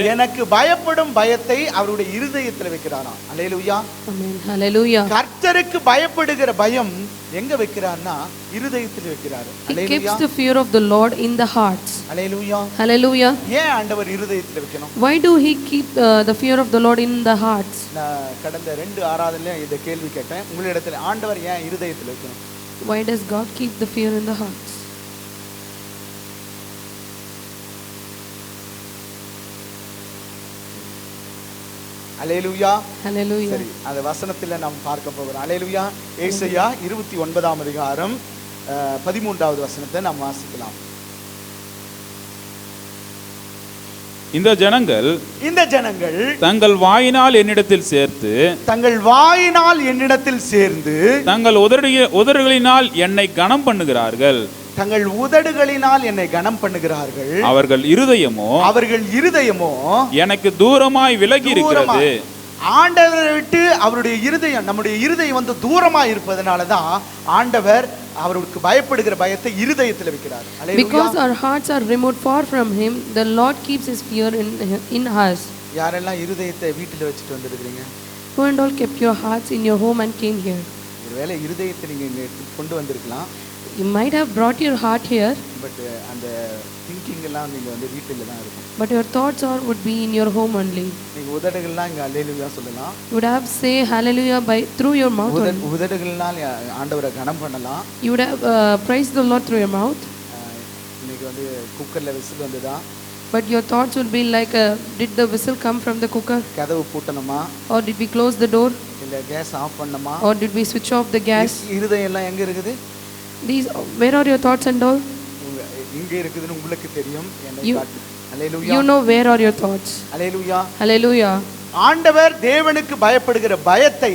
அவருடைய இருதயத்தில் வைக்கிறாராம். அல்லேலூயா. Amen. Hallelujah. கர்த்தருக்கு பயப்படுகிற பயம் எங்க வைக்கிறார்னா இருதயத்தில் வைக்கிறார். He keeps the fear of the Lord in the hearts. Hallelujah. Hallelujah. ஏன் ஆண்டவர் இருதயத்தில் வைக்கணும்? Why do he keep the fear of the Lord in the hearts? நான் கடந்த 2 ஆராதனையில இந்த கேள்வி கேட்டேன். உங்களிடத்தில் ஆண்டவர் ஏன் இருதயத்தில் வைக்கணும்? Why does God keep the fear in the hearts? Hallelujah. Hallelujah. சரி, அந்த வசனத்துல நாம் பார்க்க போகிறோம். அல்லேலூயா. ஏசாயா 29 அதிகாரம் 13வது வசனத்தை நாம் வாசிக்கலாம். இந்த ஜனங்கள் தங்கள் வாயினால் என்னிடத்தில் சேர்ந்து தங்கள் உதடுகளினால் என்னை கனம் பண்ணுகிறார்கள். அவர்கள் இருதயமோ எனக்கு தூரமாய் விலகி இருக்கிறது. ஆண்டவரை விட்டு அவருடைய இருதயம், நம்முடைய இருதயம் வந்து தூரமா இருப்பதனால தான் ஆண்டவர் அவருக்கு பயப்படுகிற பயத்தை இருதயத்தில் வைக்கிறார். Because our hearts are remote far from him, the Lord keeps his fear in us. யாரெல்லாம் இருதயத்தை வீட்டில் வச்சிட்டு வந்திருக்கீங்க? Who and all kept your hearts in your home and came here? ஒருவேளை இருதயத்தை நீங்க கொண்டு வந்திருக்கலாம். You might have brought your heart here, but அந்த திங்கிங் எல்லாம் நீங்க வந்து வீட்டில தான் இருக்கும். but your thoughts are would be in your home only. நீங்க உதடுகள்லாம் இங்க அல்லேலூயா சொல்லலாம். You would have say hallelujah by through your mouth only. உதடுகள்னால் ஆண்டவரை கனம் பண்ணலாம். You would have praised the Lord through your mouth. இன்னைக்கு வந்து குக்கர்ல விசில் வந்துதா? But your thoughts would be like, did the whistle come from the cooker? கதவு பூட்டணுமா? Or did we close the door? இல்ல கேஸ் ஆஃப் பண்ணணுமா? Or did we switch off the gas? இருதயம் எல்லாம் எங்க இருக்குது? These, where are your thoughts and all? இங்க இருக்குதுன்னு உங்களுக்கு தெரியும். என்னை காட்டு. அல்லேலூயா. You know where are your thoughts. Hallelujah. Hallelujah. ஆண்டவர் தேவனுக்கு பயப்படுகிற பயத்தை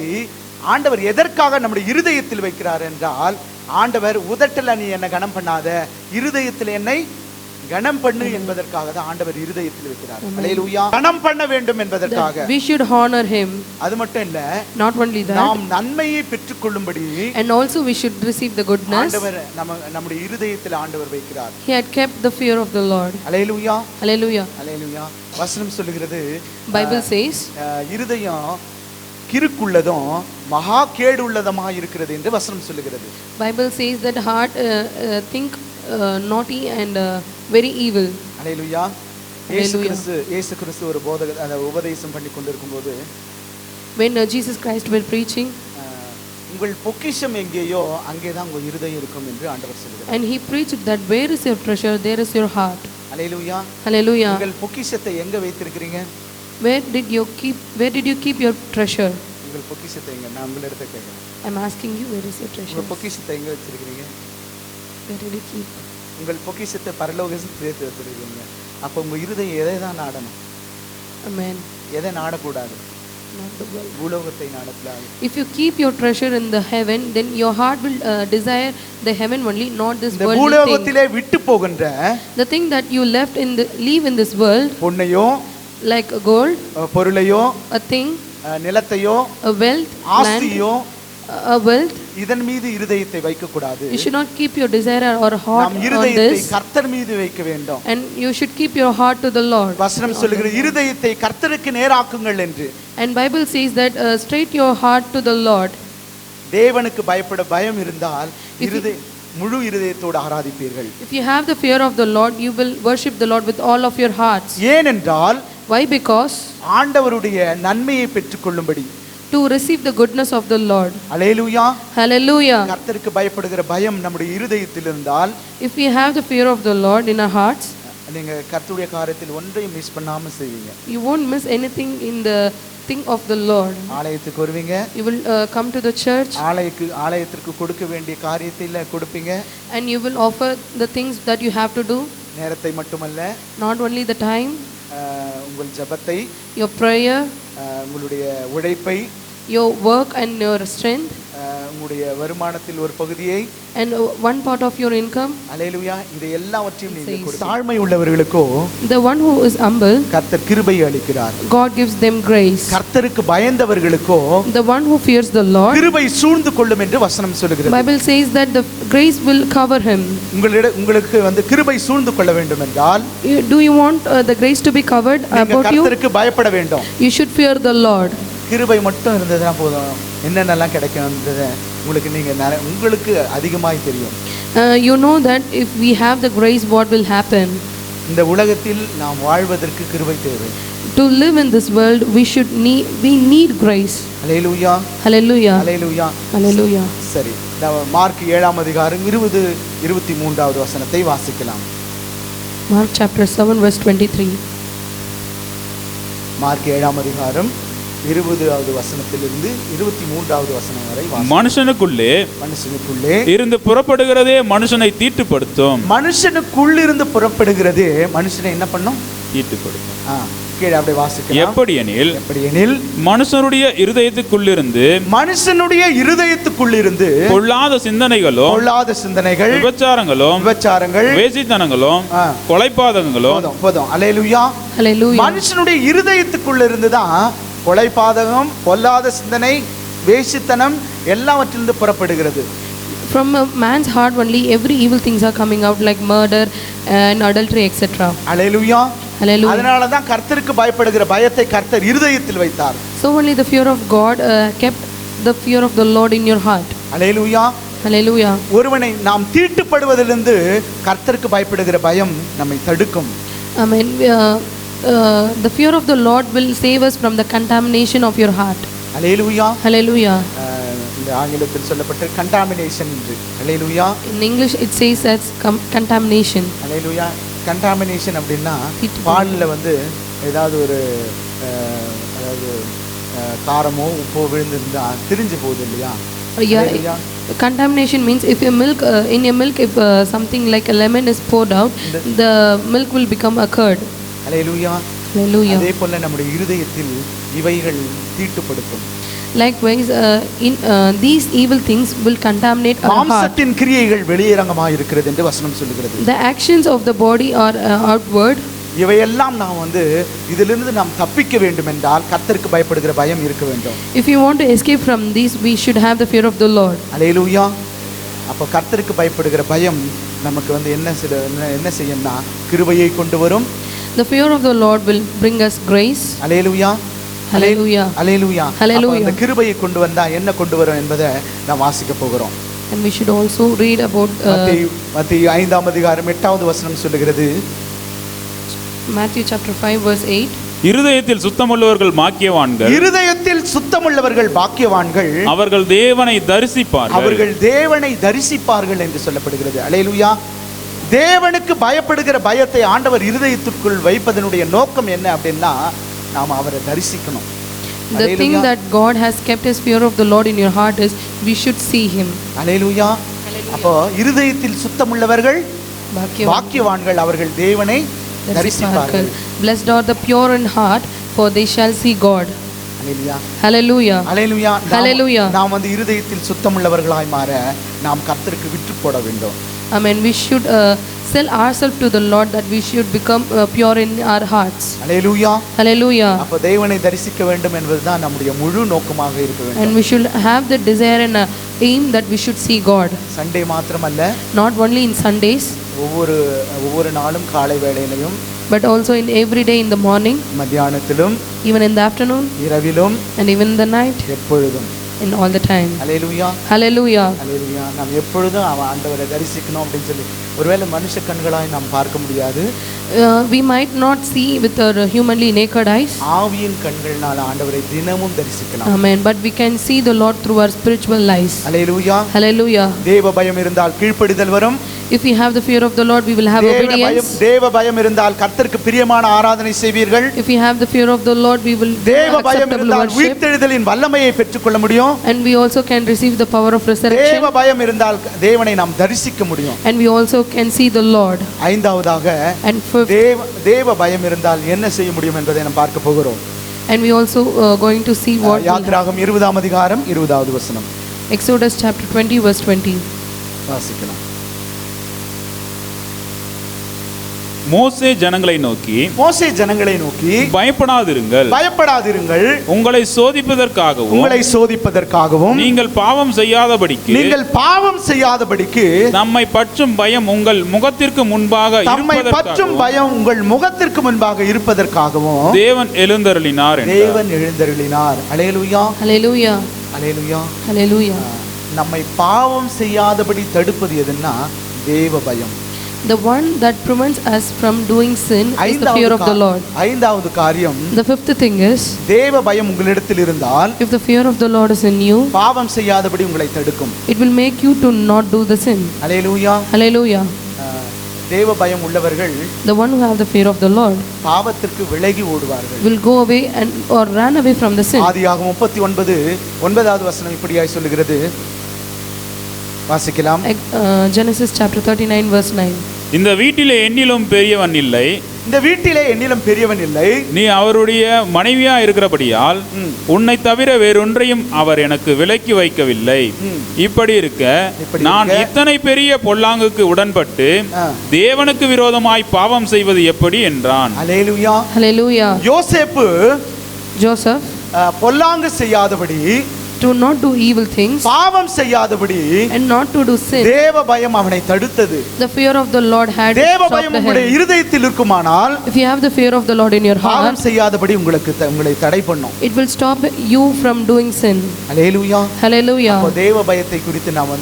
ஆண்டவர் எதற்காக நம்முடைய இருதயத்தில் வைக்கிறார் என்றால், ஆண்டவர் உதட்டில் நீ என்ன கனம் பண்ணாத, இருதயத்தில் என்னை கனம் பண்ணு என்பதற்காக தான் ஆண்டவர் இருதயத்தில் வைக்கிறார். அல்லேலூயா. கனம் பண்ண வேண்டும் என்பதற்காக. We should honor him. அது மட்டும் இல்ல, Not only that, நாம் நன்மையை பெற்றுக்கொள்ளும்படி and also we should receive the goodness. ஆண்டவர் நம்முடைய இருதயத்தில் ஆண்டவர் வைக்கிறார். He had kept the fear of the Lord. Hallelujah. Hallelujah. அல்லேலூயா. வசனம் சொல்லுகிறது, Bible says, இருதயம் கிறுக்குள்ளதும் மகா கேடுள்ளதுமா இருக்கிறது என்று வசனம் சொல்லுகிறது. Bible says that heart think naughty and very evil. அல்லேலூயா. இயேசு கிறிஸ்து ஒரு போதகர் அந்த உபதேசம் பண்ணி கொண்டிருக்கும்போது, when Jesus Christ were preaching, உங்கள் பொக்கிஷம் எங்கேயோ அங்கேதான் உங்கள் இருதயம் இருக்கும் என்று ஆண்டவர் சொல்கிறார். and he preached that where is your treasure, there is your heart. Hallelujah. Hallelujah. உங்கள் பொக்கிஷத்தை எங்க வைத்திருக்கிறீங்க? Where did you keep your treasure? உங்கள் பொக்கிஷத்தை எங்க? நான் உங்களிடத்தை கேட்கிறேன். I'm asking you, where is your treasure? உங்கள் பொக்கிஷத்தை எங்க வச்சிருக்கிறீங்க? Where did you keep? உங்கள் பொக்கிஷத்தை பரலோகத்தில் சேர்த்து வச்சிருக்கீங்க. அப்போ உங்க இருதயம் எதை தான் நாடணும்? Amen. எதை நாடக்கூடாது? Not the world. பூலோகத்தை நாடக்கூடாது. If you keep your treasure in the heaven, then your heart will desire the heaven only, not this இந்த worldly thing. பூலோகத்திலே விட்டு போகின்ற The thing that you leave in this world, பொன்னையோ, like a gold, பொருளையோ, a thing, நிலத்தையோ, a wealth, land, osteo, a wealth, இதன் மீது இருதயத்தை வைக்க கூடாது. you should not keep your desire or heart நாம் on இருதயத்தை this, கர்த்தர் மீது வைக்க வேண்டும். and you should keep your heart to the Lord. வசனம் சொல்லுகிறது, இருதயத்தை கர்த்தருக்கு நேராக்குங்கள் என்று. And Bible says that straight your heart to the Lord. தேவனுக்கு பயப்பட பயம் இருந்தால் முழு இருதயத்தோடு ஆராதிப்பீர்கள். If you have the fear of the Lord, you will worship the Lord with all of your hearts. ஏனென்றால், Why? Because ஆண்டவருடைய நன்மையை பெற்றுக்கொள்ளும்படி, to receive the goodness of the Lord. Hallelujah. Hallelujah. கர்த்தருக்கு பயப்படுகிற பயம் நம்முடைய இருதயத்தில் இருந்தால், If we have the fear of the Lord in our hearts, நீங்க கர்த்தருடைய காரியத்தில் ஒன்றையும் மிஸ் பண்ணாம செய்வீங்க. you won't miss anything in the thing of the Lord. ஆலயத்துக்கு வருவீங்க. You will come to the church. ஆலயத்திற்கு கொடுக்க வேண்டிய காரியத்தை கொடுப்பீங்க. And you will offer the things that you have to do. நேரத்தை மட்டுமல்ல, Not only the time, உங்கள் ஜெபத்தை, your prayer, உங்களுடைய உழைப்பை, your work and your strength, உங்களுடைய வருமானத்தில் ஒரு பகுதியை, and one part of your income. அல்லேலூயா. இது எல்லாவற்றையும் நீங்க கொடுத்து, தாழ்மை உள்ளவர்களுக்கோ The one who is humble, கர்த்தர் கிருபை அளிக்கிறார். God gives them grace. கர்த்தருக்கு பயந்தவர்களுக்கோ The one who fears the Lord, கிருபை சூழ்ந்து கொள்ளும் என்று வசனம் சொல்கிறது. Bible says that the grace will cover him. உங்களுக்கு வந்து கிருபை சூழ்ந்து கொள்ள வேண்டும் என்றால், Do you want the grace to be covered நீங்க about you? கர்த்தருக்கு பயப்பட வேண்டும். You should fear the Lord. கிருபை மட்டும் இருந்ததுனா போதும், என்னென்னலாம் கிடைக்கும்ன்றது உங்களுக்கு அதிகமாய் தெரியும். You know that if we have the grace, what will happen? இந்த உலகத்தில் நாம் வாழ்வதற்கு கிருபை தேவை. To live in this world, we need grace. Hallelujah. Hallelujah. Hallelujah. Hallelujah. சரி, மார்க் 7ஆம் அதிகாரம் 20-23வது வசனத்தை வாசிக்கலாம். Mark chapter 7 verse 23. மார்க் 7ஆம் அதிகாரம் 20வது வசனத்திலிருந்து 23வது வசனம் வரை வாசிக்கலாம். மனுஷனுக்குள்ளே இருந்து புறப்படுகிறதே மனுஷனை தீட்டுப்படுத்தும். மனுஷனுக்குள்ளிருந்து புறப்படுகிறதே மனுஷனை என்ன பண்ணும்? தீட்டுப்படுத்தும். கீழே அப்படியே வாசிக்கலாம். எப்படியெனில் மனுஷனுடைய இருதயத்துக்குள்ளிருந்து பொல்லாத சிந்தனைகள், விபச்சாரங்கள், வேசித்தனங்களும், கொலைபாதகங்களும். போதும். அல்லேலூயா. மனுஷனுடைய இருதயத்துக்குள்ளிருந்து தான் கொலைபாதகம், பொல்லாத சிந்தனை, வேசித்தனம் எல்லாவற்றிலிருந்து புறப்படுகிறது. From a man's heart only every evil things are coming out, like murder and adultery, etc. Hallelujah. Hallelujah. அதனால தான் கர்த்தருக்கு பயப்படுகிற பயத்தை கர்த்தர் இருதயத்தில் வைத்தார். So only the fear of God kept the fear of the Lord in your heart. Hallelujah. Hallelujah. ஒருவனை நாம் தீட்டுப்படுவதிலிருந்து கர்த்தருக்கு பயப்படுகிற பயம் நம்மை தடுக்கும். Amen. The fear of the Lord will save us from the contamination of your heart. Hallelujah. Hallelujah. இந்த ஆங்கிலத்தில் சொல்லப்பட்ட கண்டாமினேஷன் என்று. அல்லேலூயா. In English it says as contamination. Hallelujah. Contamination அப்படின்னா பாலில் வந்து ஏதாவது ஒரு அதாவது காரமோ உப்போ விழுந்திருந்தா திரிஞ்சு போகுது இல்லையா? Yeah. Contamination means if your milk in your milk if something like a lemon is poured out, the milk will become a curd. Hallelujah. Hallelujah. அதே போல நம்முடைய இருதயத்தில் இவைகள் தீட்டுப்படுத்தும். Likewise, these evil things will contaminate our heart. மாம்சத்தின் கிரியைகள் வெளியரங்கமாக இருக்கிறது என்று வசனம் சொல்லுகிறது. The actions of the body are outward. இவையெல்லாம் நாம் வந்து இதிலிருந்து நாம் தப்பிக்க வேண்டும் என்றால் கர்த்தருக்கு பயப்படுகிற பயம் இருக்க வேண்டும். If you want to escape from these, we should have the fear of the Lord. அல்லேலூயா. அப்போ கர்த்தருக்கு பயப்படுகிற பயம் நமக்கு வந்து என்ன செய்யும்னா கிருபையை கொண்டு வரும். The fear of the Lord will bring us grace. Hallelujah. Hallelujah. Hallelujah. Hallelujah. அந்த கிருபையை கொண்டு வந்தா என்ன கொண்டு வரும் என்பதை நாம் வாசிக்க போகிறோம். And we should also read about மத்தேயு 5ஆம் அதிகாரம் 8வது வசனம் சொல்லுகிறது. Matthew chapter 5 verse 8. இருதயத்தில் சுத்தமுள்ளவர்கள் பாக்கியவான்கள். இருதயத்தில் சுத்தமுள்ளவர்கள் பாக்கியவான்கள். அவர்கள் தேவனை தரிசிப்பார்கள். அவர்கள் தேவனை தரிசிப்பார்கள் என்று சொல்லப்படுகிறது. அல்லேலூயா. தேவனுக்கு பயப்படுகிற பயத்தை ஆண்டவர் இருதயத்திற்குள் வைப்பதனுடைய நோக்கம் என்ன அப்படின்னா நாம் அவரை தரிசிக்கணும். The thing that God has kept his fear of the Lord in your heart is we should see him. அல்லேலூயா. அப்போ இருதயத்தில் சுத்தமுள்ளவர்கள் பாக்கியவான்கள், அவர்கள் தேவனை தரிசிப்பார்கள். Blessed are the pure in heart, for they shall see God. Hallelujah. Hallelujah. Hallelujah. Hallelujah. நாம் வந்து இருதயத்தில் சுத்தமுள்ளவர்களாய் மாற நாம் கர்த்தருக்கு விற்று போட வேண்டும். Amen. We should sell ourselves to the Lord, that we should become pure in our hearts. Hallelujah. Hallelujah. அப்ப தேவனை தரிசிக்க வேண்டும் என்பதுதான் நம்முடைய முழு நோக்கமாக இருக்க வேண்டும். And we should have the desire and aim that we should see God. Sunday மாத்திரமல்ல, Not only in Sundays, ஒவ்வொரு நாளும் காலை வேளையிலும், but also in every day in the morning, மத்தியானத்திலும், even in the afternoon, இரவிலும், and even in the night, எப்பொழுதும், in all the time. Hallelujah. Hallelujah. அல்லேலூயா. நாம் எப்பொழுதும் ஆண்டவரை தரிசிக்கணும் அப்படின்னு சொல்லி ஒருவேளை மனுஷ கண்களாய் நாம் பார்க்க முடியாது. We might not see with our humanly naked eyes. ஆவியின் கண்களால் ஆண்டவரை தினமும் தரிசிக்கலாம். Amen. But we can see the Lord through our spiritual eyes. Hallelujah. Hallelujah. தேவ பயம் இருந்தால் கீழ்ப்படிதல் வரும். If we have the fear of the Lord, we will have obedience. தேவ பயம் இருந்தால் கர்த்தருக்கு பிரியமான ஆராதனை செய்வீர்கள். If we have the fear of the Lord, we will தேவ have பயம் acceptable இருந்தால் worship. உயிர்த்தெழுதலின் வல்லமையை பெற்றுக்கொள்ள முடியும். And we also can receive the power of resurrection. தேவ பயம் இருந்தால் தேவனை நாம் தரிசிக்க முடியும். And we also can see the Lord. ஐந்தாவதாக And fifth, தேவ பயம் இருந்தால் என்ன செய்ய முடியும் என்பதை நாம் பார்க்க போகிறோம். and we also going to see what will happen. யாத்திராகமம் 20ஆம் அதிகாரம் 20வது வசனம். Exodus chapter 20 verse 20. வாசிக்கலாம். மோசே ஜனங்களை நோக்கி பயப்படாதிருங்கள், உங்களை சோதிப்பதற்காகவும் நீங்கள் பாவம் செய்யாதபடிக்கு நம்மை பற்றும் பயம் உங்கள் முகத்திற்கு முன்பாக இருப்பதற்காகவும் தேவன் எழுந்தருளினார். அல்லேலூயா. Hallelujah. அல்லேலூயா. Hallelujah. நம்மை பாவம் செய்யாதபடி தடுப்பது எதுன்னா தேவ பயம். The one that prevents us from doing sin is the fear of the Lord. ஐந்தாவது காரியம், The fifth thing is, தேவ பயம் உங்களிடத்தில் இருந்தால் if the fear of the Lord is in you, பாவம் செய்யாதபடி உங்களை தடுக்கும். it will make you to not do the sin. Hallelujah. Hallelujah. தேவ பயம் உள்ளவர்கள் The one who have the fear of the Lord பாவத்திற்கு விலகி ஓடுவார்கள். will go away and or run away from the sin. ஆதியாகமம் 39:9வது வசனம் இப்படியாய் சொல்லுகிறது. வாசிக்கலாம். Genesis chapter 39 verse 9. இந்த வீட்டிலே என்னிலும் பெரியவன் இல்லை, நீ அவருடைய மனைவியா இருக்கிறபடியால் உன்னை தவிர வேறொன்றையும் அவர் எனக்கு விலக்கி வைக்கவில்லை. இப்படி இருக்க நான் இத்தனை பெரிய பொல்லாங்குக்கு உடன்பட்டு தேவனுக்கு விரோதமாய் பாவம் செய்வது எப்படி என்றான். Hallelujah. யோசேப்பு Joseph பொல்லாங்கு செய்யாதபடி to not do evil things பாவம் செய்யாதபடி and not to do sin. தேவ பயம் அவனை தடுத்தது. The fear of the Lord had தேவ stopped பயம் உங்களுடைய him. இருதயத்தில் இருக்குமானால் If you have the fear of the Lord in your பாவம் heart, செய்யாதபடி உங்களை தடை பண்ணும். it will stop you from doing sin. Hallelujah. Hallelujah. அப்போ தேவ பயத்தை குறித்து நாம்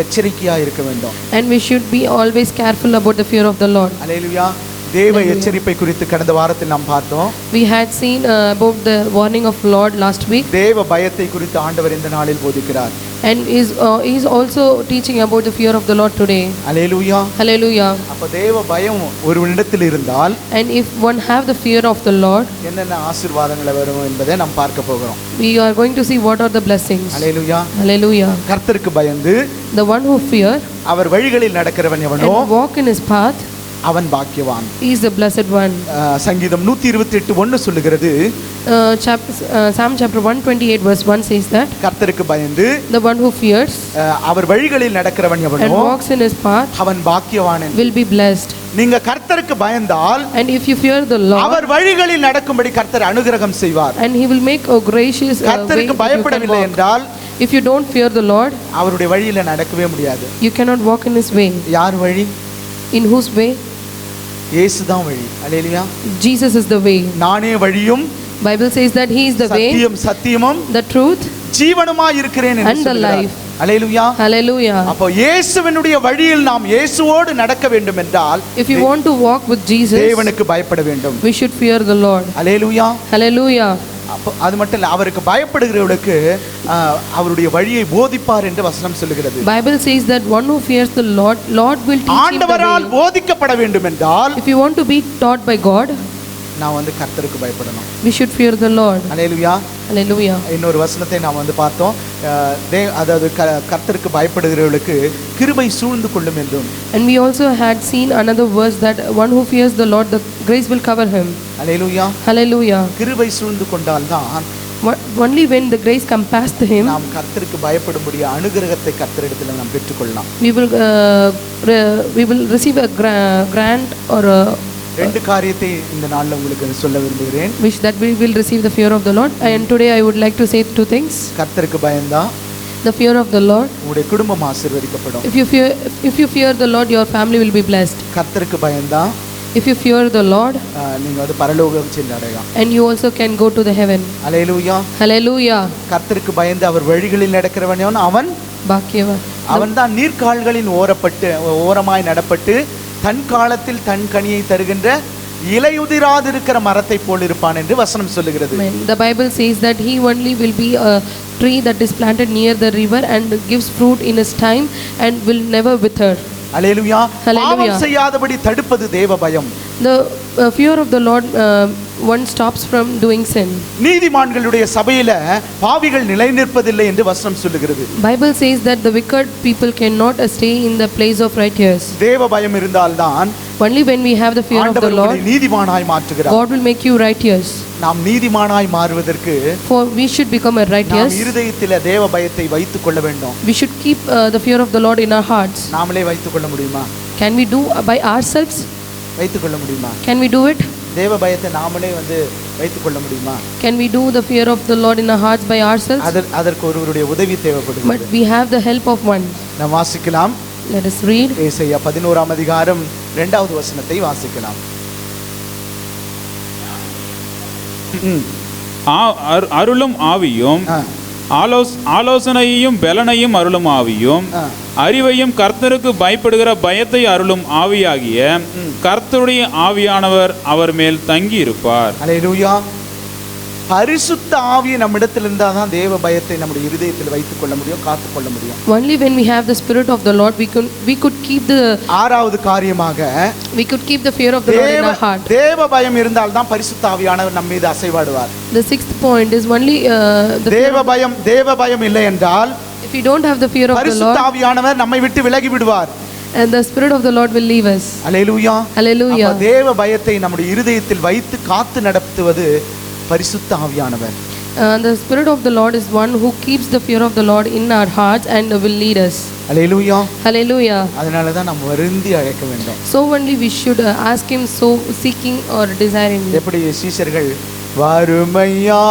எச்சரிக்கையா இருக்க வேண்டும். And we should be always careful about the fear of the Lord. அல்லேலூயா. தேவ எச்சரிப்பை குறித்து கடந்த வாரத்தில் நாம் பார்த்தோம். We had seen about the warning of Lord last week. தேவ பயத்தை குறித்து ஆண்டவர் இந்த நாளில் போதிக்கிறார். And is also teaching about the fear of the Lord today. Hallelujah. Hallelujah. அப்ப தேவ பயம் ஒருவனிடத்தில் இருந்தால் And if one have the fear of the Lord, என்னென்ன ஆசீர்வாதங்கள் வரும் என்பதை நாம் பார்க்க போகிறோம். we are going to see what are the blessings. Hallelujah. Hallelujah. கர்த்தருக்கு பயந்து The one who fear அவர் வழிகளில் நடக்கிறவன் எவனோ and walk in his path, அவன் பாக்கியவான். he is the blessed one. சங்கீதம் 128:1 சொல்லுகிறது, Psalm chapter 128 verse 1 says that கர்த்தருக்கு பயந்து the one who fears அவர் வழிகளில் நடக்கிறவன் and எவனோ walks in his path அவன் பாக்கியவான். will be blessed. நீங்க கர்த்தருக்கு பயந்தால் And if you fear the Lord, அவர் வழிகளில் நடக்கும்படி கர்த்தர் அனுகிரகம் செய்வார். and he will make a gracious way கர்த்தருக்கு that you can பயப்படவில்லை walk. என்றால் If you don't fear the Lord, அவருடைய வழியில நடக்கவே முடியாது. you cannot walk in his way. யார் வழி? In whose way? இயேசுதான் வழி. அல்லேலூயா. Jesus is the way. நானே வழியும் Bible says that he is the way, சத்தியமும் the truth ஜீவனுமாய் இருக்கிறேன் என்று and the சொல்கிறார். life. அல்லேலூயா. Hallelujah. அப்போ இயேசுவினுடைய வழியில் நாம் இயேசுவோடு நடக்க வேண்டும் என்றால் If you want to walk with Jesus, தேவனுக்கு பயப்பட வேண்டும். we should fear the Lord. Hallelujah. Hallelujah. அப்போ அது மட்டும் இல்ல, அவருக்கு பயப்படுகிறவர்களுக்கு அவருடைய வழியை போதிப்பார் என்று வசனம் சொல்லுகிறது. Bible says that one who fears the Lord will teach him the ஆண்டவரால் way. போதிக்கப்பட வேண்டும் என்றால் If you want to be taught by God, நான் கர்த்தருக்கு பயப்படணும். we should fear the Lord. Hallelujah. Hallelujah. இன்னொரு வசனத்தை நாம் பார்த்தோம். அதாவது கர்த்தருக்கு பயப்படுகிறவர்களுக்கு கிருபை சூழ்ந்து கொள்ளும் என்றும். And we also had seen another verse that one who fears the Lord, the grace will cover him. Hallelujah. Hallelujah. கிருபை சூழ்ந்து கொண்டால்தான் Only when the grace compassed him, நாம் கர்த்தருக்கு பயப்படும்படிய அனுகிரகத்தை கர்த்தரிடத்தில் நாம் பெற்றுக்கொள்ளலாம். we will receive a grant or a ரெண்டு காரியத்தை இந்த நாள்ல உங்களுக்கு சொல்ல விரும்புகிறேன். wish that we will receive the fear of the Lord. And today I would like to say two things. கர்த்தருக்கு பயந்தா The fear of the Lord, உங்களுடைய குடும்பம் ஆசீர்வதிக்கப்படும். if you fear the Lord, your family will be blessed. கர்த்தருக்கு பயந்தா If you fear the Lord, நீங்க பரலோகம் சென்றடையலாம். and you also can go to the heaven. Hallelujah. Hallelujah. கர்த்தருக்கு பயந்து அவர் வழிகளில் நடக்கிறவன் அவன் Bhagyavan. அவன்தான் நீர்க்கால்களின் ஓரமாய் நடப்பட்டு தன் காலத்தில் தன் கனியை தருகின்ற இலையுதிராதிருக்கிற மரத்தை போல் இருப்பான் என்று வசனம் சொல்லுகிறது. Amen. The Bible says that he only will be a tree that is planted near the river and gives fruit in his time and will never wither. Hallelujah. Hallelujah. பாவம் செய்யாதபடி தடுப்பது தேவ பயம். The fear of the Lord one stops from doing sin. நீதிமான்களுடைய சபையில பாவிகள் நிலை நிற்பதில்லை என்று வசனம் சொல்லுகிறது. Bible says that the wicked people cannot stay in the place of righteous. தேவ பயம் இருந்தால்தான் Only when we have the fear of the Lord, நீதிமானாய் மாற்றுகிறார். God will make you righteous. நாம் நீதிமானாய் மாறுவதற்கு For we should become a righteous, நாம் இருதயத்தில் தேவ பயத்தை வைத்துக் கொள்ள வேண்டும். we should keep the fear of the Lord in our hearts. நாமளே வைத்துக் கொள்ள முடியுமா? Can we do by ourselves? வைத்துக் கொள்ள முடியுமா? Can we do it? தேவ பயத்தை நாமளே வைத்துக் கொள்ள முடியுமா? Can we do the fear of the Lord in our hearts by ourselves? அதற்கு ஒருவருடைய உதவி தேவைப்படுகிறது. But we have the help of one. நாம் வாசிக்கலாம். Let us read. ஏசாயா 11ஆம் அதிகாரம் 2வது வசனத்தை வாசிக்கலாம். அருளும் ஆவியும் ஆலோசனையையும் பெலனையும் அருளும் ஆவியும் அறிவையும் கர்த்தருக்கு பயப்படுகிற பயத்தை அருளும் ஆவியாகிய கர்த்தருடைய ஆவியானவர் அவர் மேல் தங்கி இருப்பார். அல்லேலூயா. பரிசுத்த ஆவி நம்மிடத்தில் இருந்தால் தான் தேவ பயத்தை நம்முடைய இருதயத்தில் வைத்துக் கொள்ள முடியும், காத்துக் கொள்ள முடியும். Only when we have the spirit of the Lord we could keep the ஆறாவது காரியமாக we could keep the fear of the Lord in our heart. தேவ பயம் இருந்தால் தான் பரிசுத்த ஆவியானவர் நம்ம மீது அசைவாடுவார். The sixth point is only the தேவ பயம் இல்லை என்றால் if you don't have the fear of the பரிசுத்த Lord, ஆவியானவர் நம்மை விட்டு விலகி விடுவார். and the spirit of the Lord will leave us. Hallelujah. Hallelujah. அப்ப தேவ பயத்தை நம்முடைய இருதயத்தில் வைத்து காத்து நடத்துவது பரிசுத்த ஆவியானவர். The spirit of the Lord is one who keeps the fear of the Lord in our hearts and will lead us. Hallelujah. Hallelujah. அதனால தான் நாம் வருந்தி அழைக்க வேண்டும். So only we should ask him, so seeking or desiring. எப்படி சீஷர்கள் வருமையா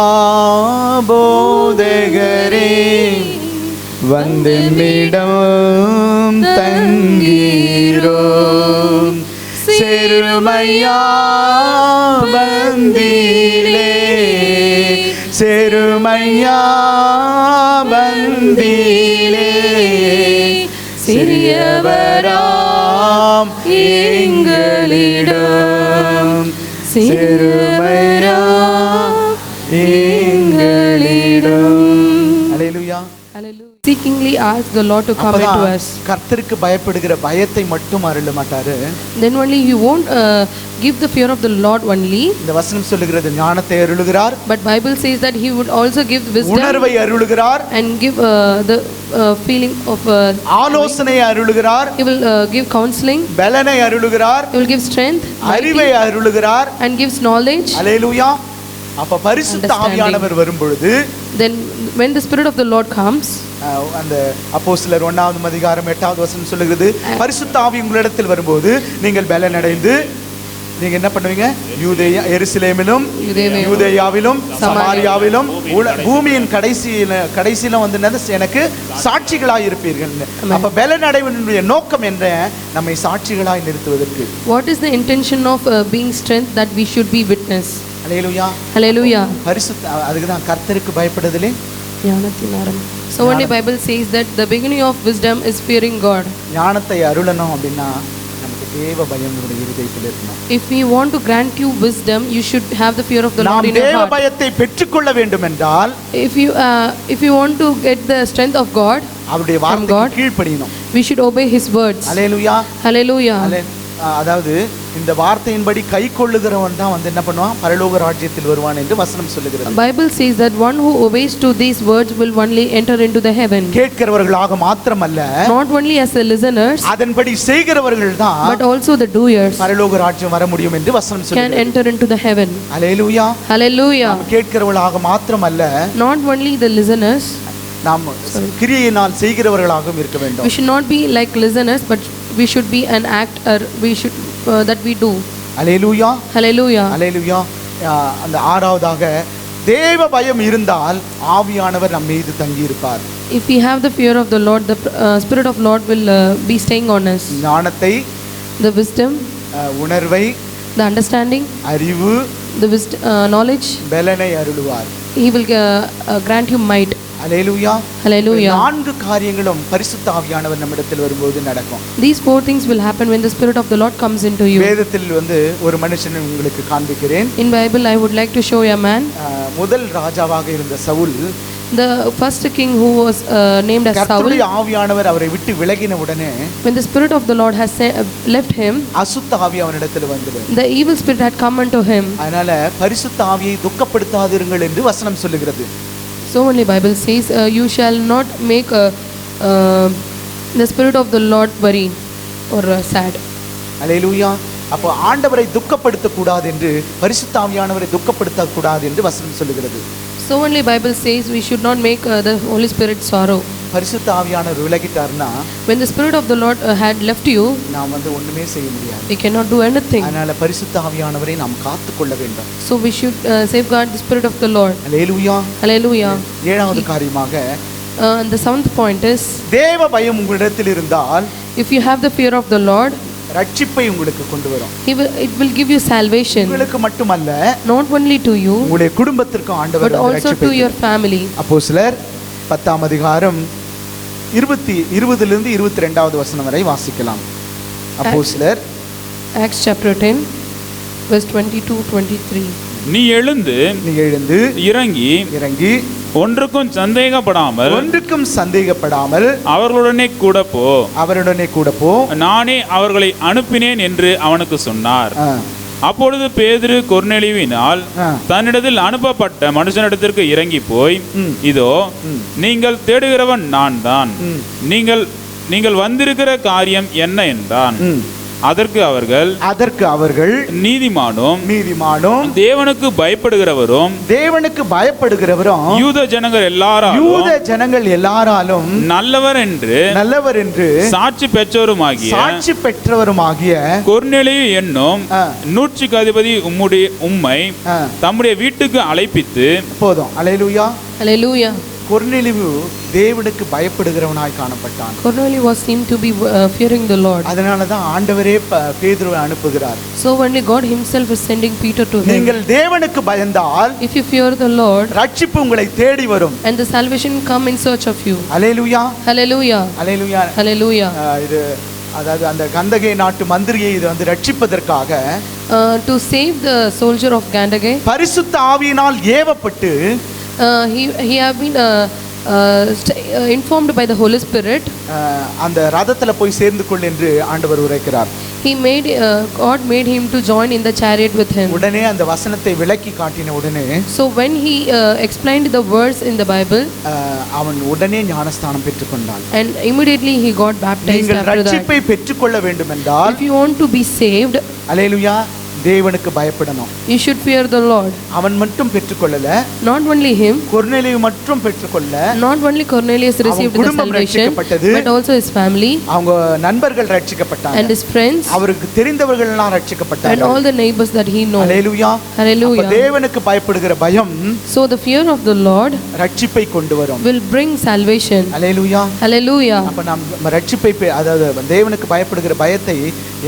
போதகரே வந்தென்னிடம் தங்கீரோம் செருமையா பந்திலே செருமையா பந்திலே சிறியவராம் எங்களிடம் சிறுமையா எங்களிடம். அல்லேலூயா. Seekingly ask the Lord to come into us. கர்த்தருக்கு பயப்படுகிற பயத்தை மட்டும் அருள மாட்டாரு. Then only He won't give the fear of the Lord only. இந்த வசனம் சொல்லுகிறது ஞானத்தை அருளுகிறார். But Bible says that He would also give wisdom. உணர்வை அருளுகிறார். And give the feeling of ஆலோசனை அருளுகிறார். He will give counseling. பலனை அருளுகிறார். He will give strength. அறிவை அருளுகிறார். And gives knowledge. அல்லேலூயா. அப்ப பரிசுத்த ஆவியானவர் வரும் பொழுது then when the Spirit of the Lord comes, அந்த அப்போஸ்தலர் 1ஆம் அதிகாரம் 8வது வசனம் சொல்லுகிறது, பரிசுத்த ஆவி உங்களிடத்தில் வரும்போது நீங்கள் பலன் அடைந்து நீங்க என்ன பண்ணுவீங்க? யூதேயா எருசலேமிலும் யூதேயாவிலும் சமாரியாவிலும் பூமியின் கடைசியில வந்து எனக்கு சாட்சிகளாய் இருப்பீர்கள். அப்ப பலன் அடைவதனுடைய நோக்கம் என்ன? நம்மை சாட்சிகளாய் நிறுத்துவதற்கு. What is the intention of being strength? That we should be witness. Hallelujah. Hallelujah. பரிசுத்த அதுக்கு தான் கர்த்தருக்கு பயப்படுதலே ஞானத்தின் ஆரம்பம். So only Bible says that the beginning of wisdom is fearing God. ஞானத்தை அருளணும் அப்படின்னா நமக்கு தேவ பயம் நம்முடைய இதயத்தில் இருக்கணும். If we want to grant you wisdom, you should have the fear of the Lord in your தேவ heart. பயத்தை பெற்றுக்கொள்ள வேண்டும் என்றால் if you want to get the strength of God, அவருடைய வார்த்தைக்கு கீழ்ப்படியணும். we should obey His words. Hallelujah. Hallelujah. அதாவது இந்த வார்த்தையின்படி கை கொள்ளுகிறவன் தான் வந்து என்ன பண்ணுவான்? பரலோக ராஜ்யத்தில் வருவான் என்று வசனம் சொல்லுகிறது. Bible says that one who obeys to these words will only enter into the heaven. கேட்கிறவர்களாக மாத்திரமல்ல, not only as the listeners, அதன்படி செய்கிறவர்கள் தான் but also the doers பரலோக ராஜ்யம் வர முடியும் என்று வசனம் சொல்லுகிறது. can enter into the heaven. Hallelujah. Hallelujah. கேட்கிறவர்களாக மாத்திரமல்ல, not only the listeners, நாம் கிரியையினால் செய்கிறவர்களாகவும் இருக்க வேண்டும். we should not be like listeners, but we should be an actor. We should that we do. Hallelujah. Hallelujah. அல்லேலூயா. அந்த ஆறாவதாக தேவ பயம் இருந்தால் ஆவியானவர் நம் மீது தங்கி இருப்பார். If we have the fear of the Lord, the Spirit of Lord will be staying on us. ஞானத்தை, the wisdom, உணர்வை, the understanding, அறிவு, the knowledge, பலனை அருளுவார். He will grant you might. Hallelujah. Hallelujah. நான்கு காரியங்களும் பரிசுத்த ஆவியானவர் நம்மிடத்தில் வரும்போது நடக்கும். These four things will happen when the Spirit of the Lord comes into you. வேதத்தில் வந்து ஒரு மனுஷனை உங்களுக்கு காண்பிக்கிறேன். In Bible I would like to show you a man. முதல் ராஜாவாக இருந்த Saul, the first king who was named as Saul, கர்த்தருடைய ஆவியானவர் அவரை விட்டு விலகின உடனே when the Spirit of the Lord has left him, அசுத்த ஆவி அவனிடத்தில் வந்தது. the evil spirit had come unto him. அதனால பரிசுத்த ஆவியை துக்கப்படுத்தாதீர்கள் என்று வசனம் சொல்லுகிறது. So only Bible says you shall not make the Spirit of the Lord worry or sad. அல்லேலூயா. அப்போ ஆண்டவரை துக்கப்படுத்த கூடாது என்று, பரிசுத்த ஆவியானவரை துக்கப்படுத்த கூடாது என்று வசனம் சொல்லுகிறது. So only Bible says we should not make the Holy Spirit sorrow. பரிசுத்த ஆவியானவர் விலகிட்டார்னா, when the Spirit of the Lord had left you, நாம் வந்து ஒண்ணுமே செய்ய முடியாது. we cannot do anything. அதனால பரிசுத்த ஆவியானவரை நாம் காத்துக்கொள்ள வேண்டும். So we should safeguard the Spirit of the Lord. Hallelujah. Hallelujah. ஏழாவது காரியமாக, the seventh point is, தேவ பயம் உங்களிடத்தில் இருந்தால், if you have the fear of the Lord, ரட்சிப்பை உங்களுக்கு கொண்டு வரும். it will give you salvation. உங்களுக்கு மட்டுமல்ல, not only to you, உங்களுடைய குடும்பத்திற்கும் ஆண்டவர் but also to your family. அப்போஸ்தலர் 10ஆம் அதிகாரம் 20 இருந்து 22வது வசனம் வரை வாசிக்கலாம். அப்போஸ்தலர் Acts chapter 10 verse 22-23. நீ எழுந்து இறங்கி ஒன்றுக்கும் சந்தேகப்படாமல் அவர்களுடனே கூட போ, நானே அவர்களை அனுப்பினேன் என்று அவனுக்கு சொன்னார். அப்பொழுது பேதுரு கொர்நேலியுவினால் தன்னிடத்தில் அனுப்பப்பட்ட மனுஷனிடத்திற்கு இறங்கி போய், இதோ நீங்கள் தேடுகிறவன் நான் தான், நீங்கள் வந்திருக்கிற காரியம் என்ன என்றான். அதற்கு அவர்கள் நீதிமானும் தேவனுக்கு பயப்படுகிறவரும் யூத ஜனங்கள் எல்லாராலும் நல்லவர் என்று சாட்சி பெற்றவருமாகிய கொர்நேலியு என்னும் 100 அதிபதி உம்மை தம்முடைய வீட்டுக்கு அழைப்பித்து போதும். அல்லேலூயா. Hallelujah. கொர்நேலியு தேவனுக்கு பயப்படுகிறவனாய் காணப்பட்டான். Cornelius was seen to be fearing the Lord. அதனால தான் ஆண்டவரே பேதுருவை அனுப்புகிறார். So only God himself is sending Peter to him. நீங்கள் தேவனுக்கு பயந்தால், if you fear the Lord, ரட்சிப்பு உங்களை தேடி வரும். and the salvation come in search of you. Hallelujah. Hallelujah. Hallelujah. Hallelujah. இது அதாவது அந்த கந்தகை நாட்டு மந்திரியை இது வந்து ரட்சிப்பதற்காக to save the soldier of Gandage, பரிசுத்த ஆவியினால் ஏவப்பட்டு he have been informed by the Holy Spirit. அந்த ரதத்துல போய் சேர்ந்து கொள் என்று ஆண்டவர் உரைக்கிறார். God made him to join in the chariot with him. உடனே அந்த வசனத்தை விளக்கி காட்டின உடனே, so when he explained the words in the Bible, அவன் உடனே ஞானஸ்தானம் பெற்றுக்கொண்டான். and immediately he got baptized. நீங்கள் ரட்சிப்பை பெற்றுக்கொள்ள வேண்டும் என்றால், if you want to be saved, அல்லேலூயா, தேவனுக்கு பயப்படணும். you should fear the Lord. அவன் மட்டும் பெற்றுக்கொள்ளல, not only him, கொர்நேலியு மட்டும் பெற்றுக்கொள்ள, not only Cornelius received the salvation, but also his family, அவங்க நண்பர்கள் ரட்சிக்கப்பட்டாங்க, and his friends, அவருக்கு தெரிந்தவர்கள் எல்லாம் ரட்சிக்கப்பட்டாங்க, and all the neighbors that he knows. Hallelujah. Hallelujah. தேவனுக்கு பயப்படுகிற பயம், so the fear of the Lord ரட்சிப்பை கொண்டு வரும், will bring salvation. Hallelujah. Hallelujah. அப்ப நாம் ரட்சிப்பை அதாவது தேவனுக்கு பயப்படுகிற பயத்தை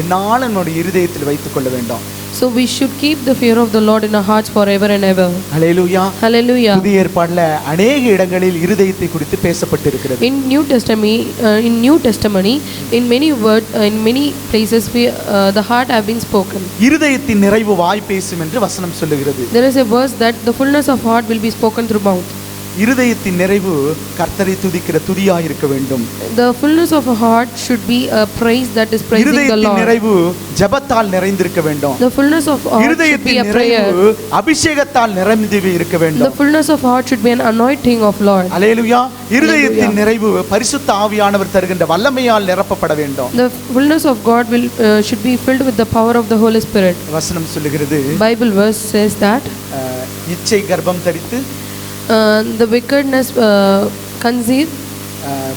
என்னாலும் நம்முடைய இருதயத்தில் வைத்துக் கொள்ள வேண்டும். so we should keep the fear of the Lord in our hearts forever and ever. Hallelujah. Hallelujah. புதிய ஏற்பாட்டில் अनेक இடங்களில் இருதயத்தை குறித்து பேசப்பட்டிருக்கிறது. in new testimony in many places the heart have been spoken. இருதயத்தின் நிறைவு வாய் பேசும் என்று வசனம் சொல்லுகிறது. there is a verse that the fullness of heart will be spoken through mouth. இருதயத்தின் நிறைவு கர்த்தரை துதிக்கிற துதியாய் இருக்க வேண்டும். the fullness of a heart should be a praise that is praising the Lord. இருதயத்தின் நிறைவு ஜெபத்தால் நிறைந்திருக்க வேண்டும். the fullness of heart should be a prayer. அபிஷேகத்தால் நிறைந்து இருக்க வேண்டும். the fullness of heart should be an anointing of Lord. அல்லேலூயா. இருதயத்தின் நிறைவு பரிசுத்த ஆவியானவர் தருகின்ற வல்லமையால் நிரப்பப்பட வேண்டும். the fullness of God should be filled with the power of the Holy Spirit. வசனம் சொல்லுகிறது, Bible verse says that இச்சை கர்ப்பம் தரித்து the wickedness conceive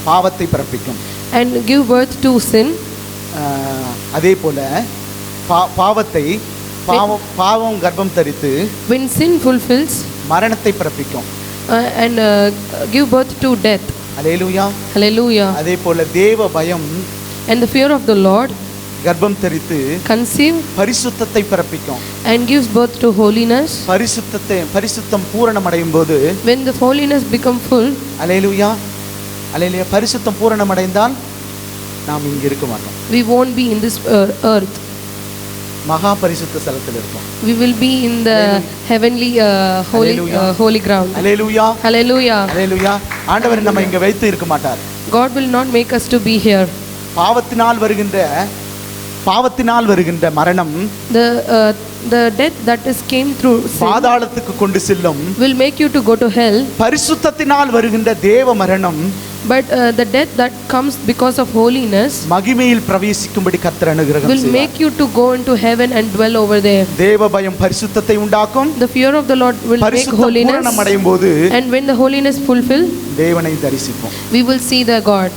பாவத்தை பிறப்பிக்கும் and give birth to sin. அதே போல பாவம் கர்ப்பம் தரித்து when sin fulfills மரணத்தை பிறப்பிக்கும் and give birth to death. Hallelujah. Hallelujah. அதே போல தேவ பயம் and the fear of the Lord கர்ப்பம் தரித்து conceive பரிசுத்தத்தை பிறப்பிக்கும் and gives birth to holiness. பரிசுத்தம் பூரணம் அடையும் போது, when the holiness become full, அல்லேலூயா, அல்லேலூயா, பரிசுத்தம் பூரணம் அடைந்தால் நாம் இங்க இருக்க மாட்டோம். we won't be in this earth. மகா பரிசுத்த ஸ்தலத்தில் இருப்போம். we will be in the heavenly holy ground. Hallelujah. Hallelujah. அல்லேலூயா. ஆண்டவர் நம்ம இங்க வைத்து இருக்க மாட்டார். God will not make us to be here. பாவத்தினால் வருகின்ற மரணம், the death that came through sin, பாதாளத்துக்கு கொண்டு செல்லும், will make you to go to hell. பரிசுத்தத்தினால் வருகின்ற தேவ மரணம், but the death that comes because of holiness, மகிமையில் பிரவேசிக்கும்படி கர்த்தர் அனுகிரகம் will make you to go into heaven and dwell over there. தேவ பயம் பரிசுத்தத்தை உண்டாக்கும். the feor of the Lord will make holiness, பூரணம் அடையும் போது, and when the holiness fulfill, தேவனை தரிசிப்போம். we will see the God.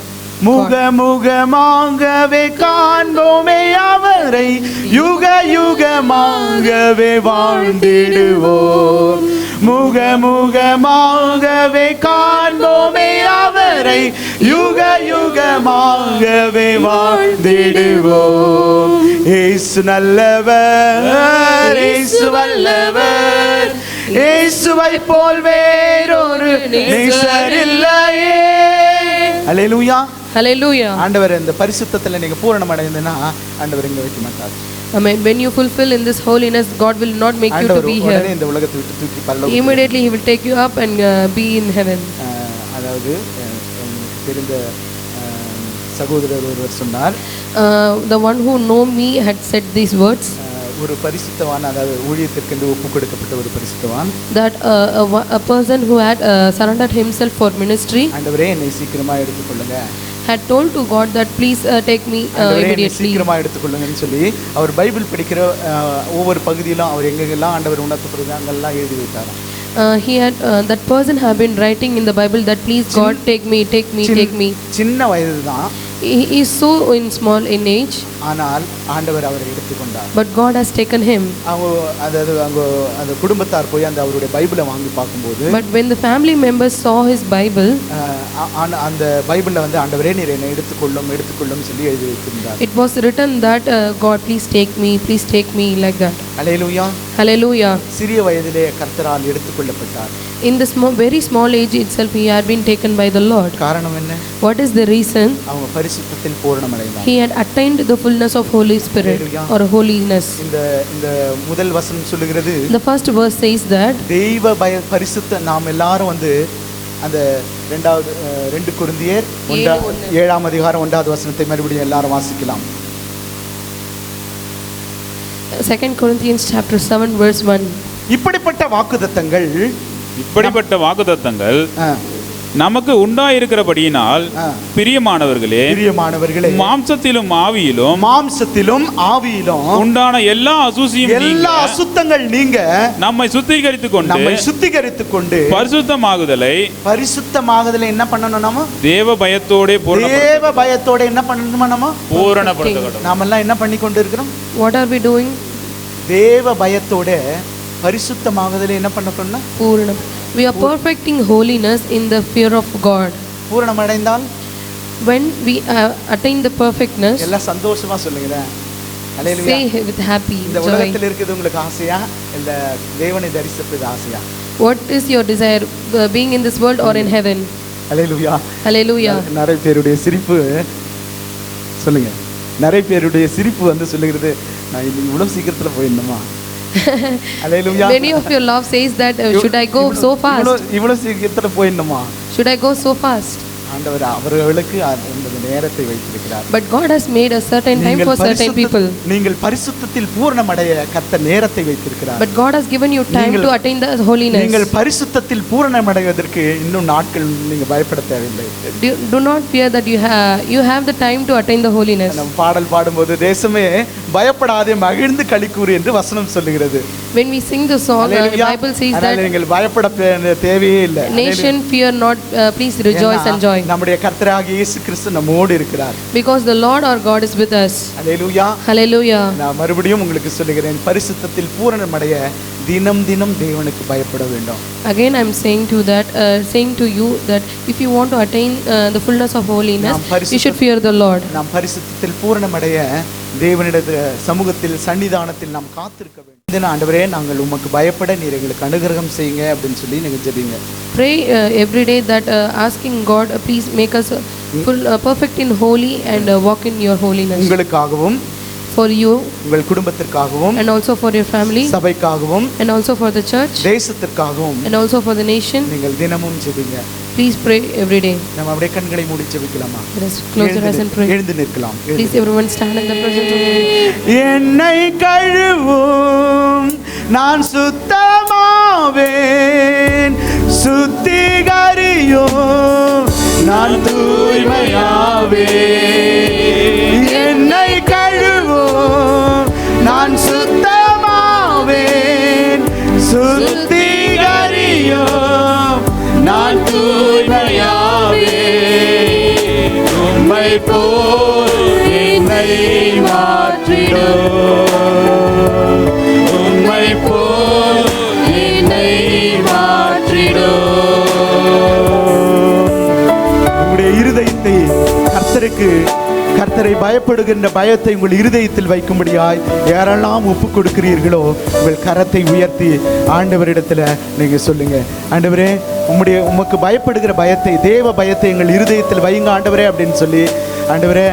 முகமுகமாகவே காண்போமே அவரை, யுக யுகமாகவே வாழ்ந்திடுவோம். முகமுகமாகவே காண்போமே அவரை, யுக யுகமாகவே வாழ்ந்திடுவோம். இயேசு நல்லவர், இயேசு வல்லவர், இயேசுவை போல் வேறொரு நேசர் இல்லையே. அல்லேலூயா. Hallelujah. ஆண்டவர் இந்த பரிசுத்தத்துல நீங்க பூரணம் அடைந்தனா ஆண்டவர் இங்க வைக்க மாட்டார். Amen. When you fulfill in this holiness, God will not make you to be here. ஆண்டவர் இந்த உலகத்தை விட்டு தூக்கி பரலோகத்துக்கு, immediately he will take you up and be in heaven. அதாவது எனக்கு தெரிந்த சகோதரர் ஒருவர் சொன்னார், the one who know me had said these words. ஒரு பரிசுத்தவான், அதாவது ஊழியத்திற்கு ஒப்பு கொடுக்கப்பட்ட ஒரு பரிசுத்தவான், that a person who had surrendered himself for ministry, ஆண்டவரே என்னை சீக்கிரமா எடுத்துக்கொள்ளுங்க, had told to God that please take me ஆண்டவரே, என்னை immediately. சீக்கிரமா எடுத்துக்கொள்ளுங்கன்னு சொல்லி அவர் பைபிள் படிக்கிற ஒவ்வொரு பகுதியிலும் அவர் எங்கெங்கெல்லாம் ஆண்டவர் உணர்த்தப்படுது அங்கெல்லாம் எழுதி வைத்தாராம். He had that person had been writing in the Bible that please God take me, take me, take me. சின்ன வயது தான், He is so in small in age, ஆனால் ஆண்டவர் அவரை எடுத்துக்கொண்டார். but God has taken him. அவங்க அந்த குடும்பத்தார் போய் அந்த அவருடைய பைபிளை வாங்கி பார்க்கும்போது, But when the family members saw his Bible, அந்த பைபிள்ல வந்து ஆண்டவரே நீர் என்னை எடுத்துக்கொள்ளும் சொல்லி எழுதி வைத்திருந்தார். it was written that God please take me like that. Hallelujah. Hallelujah. சிறிய வயதிலே கர்த்தரால் எடுத்துக்கொள்ளப்பட்டார். In the very small age itself he had been taken by the Lord. காரணம் என்ன? What is the reason? அவங்க பரிசுத்தத்தில் பூரணமடைந்தார். He had attained the fullness of Holy Spirit or holiness. இந்த முதல் வசனம் சொல்லுகிறது, The first verse says that தெய்வ பரிசுத்த நாம் எல்லாரும் வந்து அந்த 2 கொரிந்தியர் 7ஆம் அதிகாரம் 1வது வசனத்தை மறுபடியும் எல்லாரும் வாசிக்கலாம். 2 Corinthians chapter 7 verse 1. இப்படிப்பட்ட வாக்குத்தத்தங்கள் நமக்கு உண்டாயிருக்கிறபடியினால் பிரியமானவர்களே, மாம்சத்திலும் ஆவியிலும் உண்டான எல்லா அசுத்தங்கள் நீங்க நம்மை சுத்திகரித்துக் கொண்டு பரிசுத்தமாகுதலை என்ன பண்ணணும்? நாம தேவ பயத்தோட என்ன பண்ணணுமா? நாம பூரணப்படுத்த. நாம எல்லாம் என்ன பண்ணி கொண்டு இருக்கிறோம்? What are we doing? தேவ பயத்தோட பரிசுத்தமாகுதலை என்ன பண்ணணும்? பூரணம். We are perfecting holiness in the fear of God. பூரணம் அடைந்தால், when we attain the perfectness, எல்லாம் சந்தோஷமா சொல்லுங்க. say with happy இந்த joy. உலகத்தில் இருக்குது உங்களுக்கு ஆசையா இல்ல தேவனை தரிசிப்பது ஆசையா? What is your desire, being in this world or in heaven? Hallelujah. Hallelujah. நிறைய பேருடைய சிரிப்பு சொல்லுங்க. நிறைய பேருடைய சிரிப்பு வந்து சொல்லுகிறது, நான் இவ்வளவு சீக்கிரத்துல போயிடணுமா? Hallelujah. Many of your love says that should I go so fast? இவ்வளவு சீக்கிரத்துல போயிடணுமா? Should I go so fast? ஆண்டவர் அவர்களுக்கு அந்த நேரத்தை வைத்திருக்கிறார். But God has made a certain time for certain people. நீங்கள் பரிசுத்தத்தில் பூரணமடைய கர்த்தர் நேரத்தை வைத்திருக்கிறார். But God has given you time to attain the holiness. நீங்கள் பரிசுத்தத்தில் பூரணமடைவதற்கு இன்னும் நாட்கள் நீங்க பயப்பட தேவையில்லை. Do not fear that you have the time to attain the holiness. நம்ம பாடல் பாடும்போது தேசமே பயப்படாதே மகிழ்ந்து களிக்கூறு என்று வசனம் சொல்லுகிறது. When we sing the song, the Bible says that நீங்கள் பயப்பட தேவையே இல்லை. Nation fear not, please rejoice and joy. நம்முடைய கர்த்தராகிய இயேசு கிறிஸ்து நம்மோடு இருக்கிறார். Because the Lord our God is with us. Hallelujah. Hallelujah. நான் மறுபடியும் உங்களுக்கு சொல்லுகிறேன், பரிசுத்தத்தில் பூரணமடைய தினம் தேவனுக்கு பயப்பட வேண்டும். Again I am saying to you that if you want to attain the fullness of holiness, you should fear the Lord. நாம் பரிசுத்தத்தில் பூரணமடைய தேவனுடைய சமூகத்தில் சன்னிதானத்தில் நாம் காத்திருக்க வேண்டும். இந்த ஆண்டவரே, நாங்கள் உமக்கு பயப்பட நீர் எங்களுக்கு அனுகிரகம் செய்யுங்க அப்படின்னு சொல்லி நீங்க ஜெபிங்க. Pray every day that asking God, please make us perfect in holy and walk in your holiness. உங்களுக்காகவும், for you, உங்கள் குடும்பத்திற்காகவும், and also for your family, சபைக்காகவும், and also for the church, தேசத்திற்காகவும், and also for the nation. நீங்கள் தினமும் ஜெபிங்க. Please pray every day. நம்ம அப்படியே கண்களை மூடி ஜெபிக்கலாமா? Let us close our eyes and pray. எழுந்து நிற்கலாம். Please everyone stand in the presence of God. என்னை கழுவும், நான் சுத்தமாவேன், சுத்திகரியும், நான் தூய்மையாவேன். என்னை கழுவும், நான் சுத்தமாவேன், சுத்திகரியும், நான் தூய்மையாவேன். உம்மை போல் என்னை மாற்றிடும், உம்மை போல் என்னை மாற்றிடும். உங்களுடைய இருதயத்தை கர்த்தரை பயப்படுகின்ற பயத்தை உங்கள் இருதயத்தில் வைக்கும்படியாய் யாரெல்லாம் ஒப்பு கொடுக்கிறீர்களோ உங்கள் கரத்தை உயர்த்தி ஆண்டவரிடத்தில் நீங்க சொல்லுங்க, ஆண்டவரே உமக்கு பயப்படுகிற பயத்தை, தேவ பயத்தை எங்கள் இருதயத்தில் வையுங்க ஆண்டவரே அப்படின்னு சொல்லி, ஆண்டவரே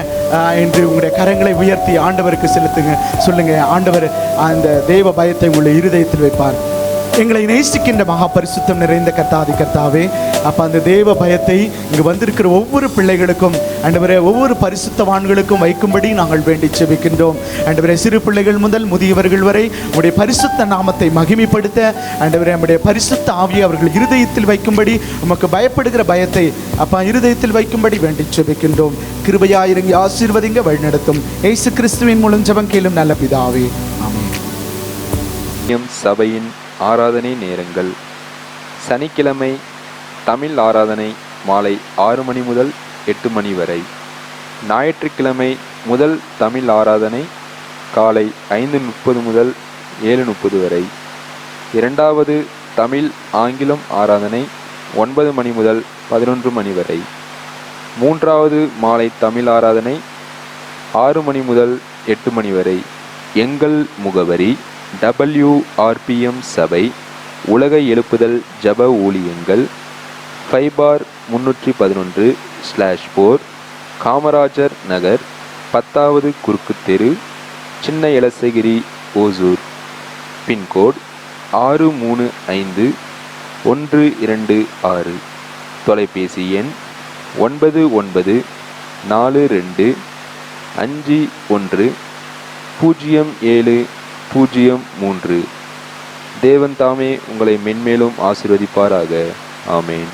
என்று உங்களுடைய கரங்களை உயர்த்தி ஆண்டவருக்கு செலுத்துங்க. சொல்லுங்க, ஆண்டவர் அந்த தேவ பயத்தை உங்களுடைய இருதயத்தில் வைப்பார். எங்களை நேசிக்கின்ற மகா பரிசுத்தம் நிறைந்த கர்த்தாதி கர்த்தாவே, அப்போ அந்த தேவ பயத்தை இங்கு வந்திருக்கிற ஒவ்வொரு பிள்ளைகளுக்கும் ஆண்டவரே, ஒவ்வொரு பரிசுத்தவான்களுக்கும் வைக்கும்படி நாங்கள் வேண்டி செபிக்கின்றோம். ஆண்டவரே, சிறு பிள்ளைகள் முதல் முதியவர்கள் வரை உம்முடைய பரிசுத்த நாமத்தை மகிமைப்படுத்த ஆண்டவரே, நம்முடைய பரிசுத்த ஆவியை அவர்கள் இருதயத்தில் வைக்கும்படி, உமக்கு பயப்படுகிற பயத்தை அப்பா இருதயத்தில் வைக்கும்படி வேண்டி செபிக்கின்றோம். கிருபையாயிரங்கி ஆசீர்வதிங்க, வழிநடத்தும். இயேசு கிறிஸ்துவின் மூலம் ஜெபம் கேளும் நல்ல பிதாவே, ஆமென். சபையின் ஆராதனை நேரங்கள்: சனிக்கிழமை தமிழ் ஆராதனை மாலை 6 மணி முதல் 8 மணி வரை. ஞாயிற்றுக்கிழமை முதல் தமிழ் ஆராதனை காலை 5:30 முதல் 7:30 வரை. இரண்டாவது தமிழ் ஆங்கிலம் ஆராதனை 9 மணி முதல் 11 மணி வரை. மூன்றாவது மாலை தமிழ் ஆராதனை 6 மணி முதல் 8 மணி வரை. எங்கள் முகவரி: WRPM சபை, உலக எழுப்புதல் ஜப ஊழியங்கள், 5/311/4, காமராஜர் நகர், 10வது குறுக்கு தெரு, சின்ன எலசகிரி, ஓசூர். பின்கோட் 635126. தொலைபேசி எண் 9942510703. தேவன் தாமே உங்களை மென்மேலும் ஆசீர்வதிப்பாராக. ஆமேன்.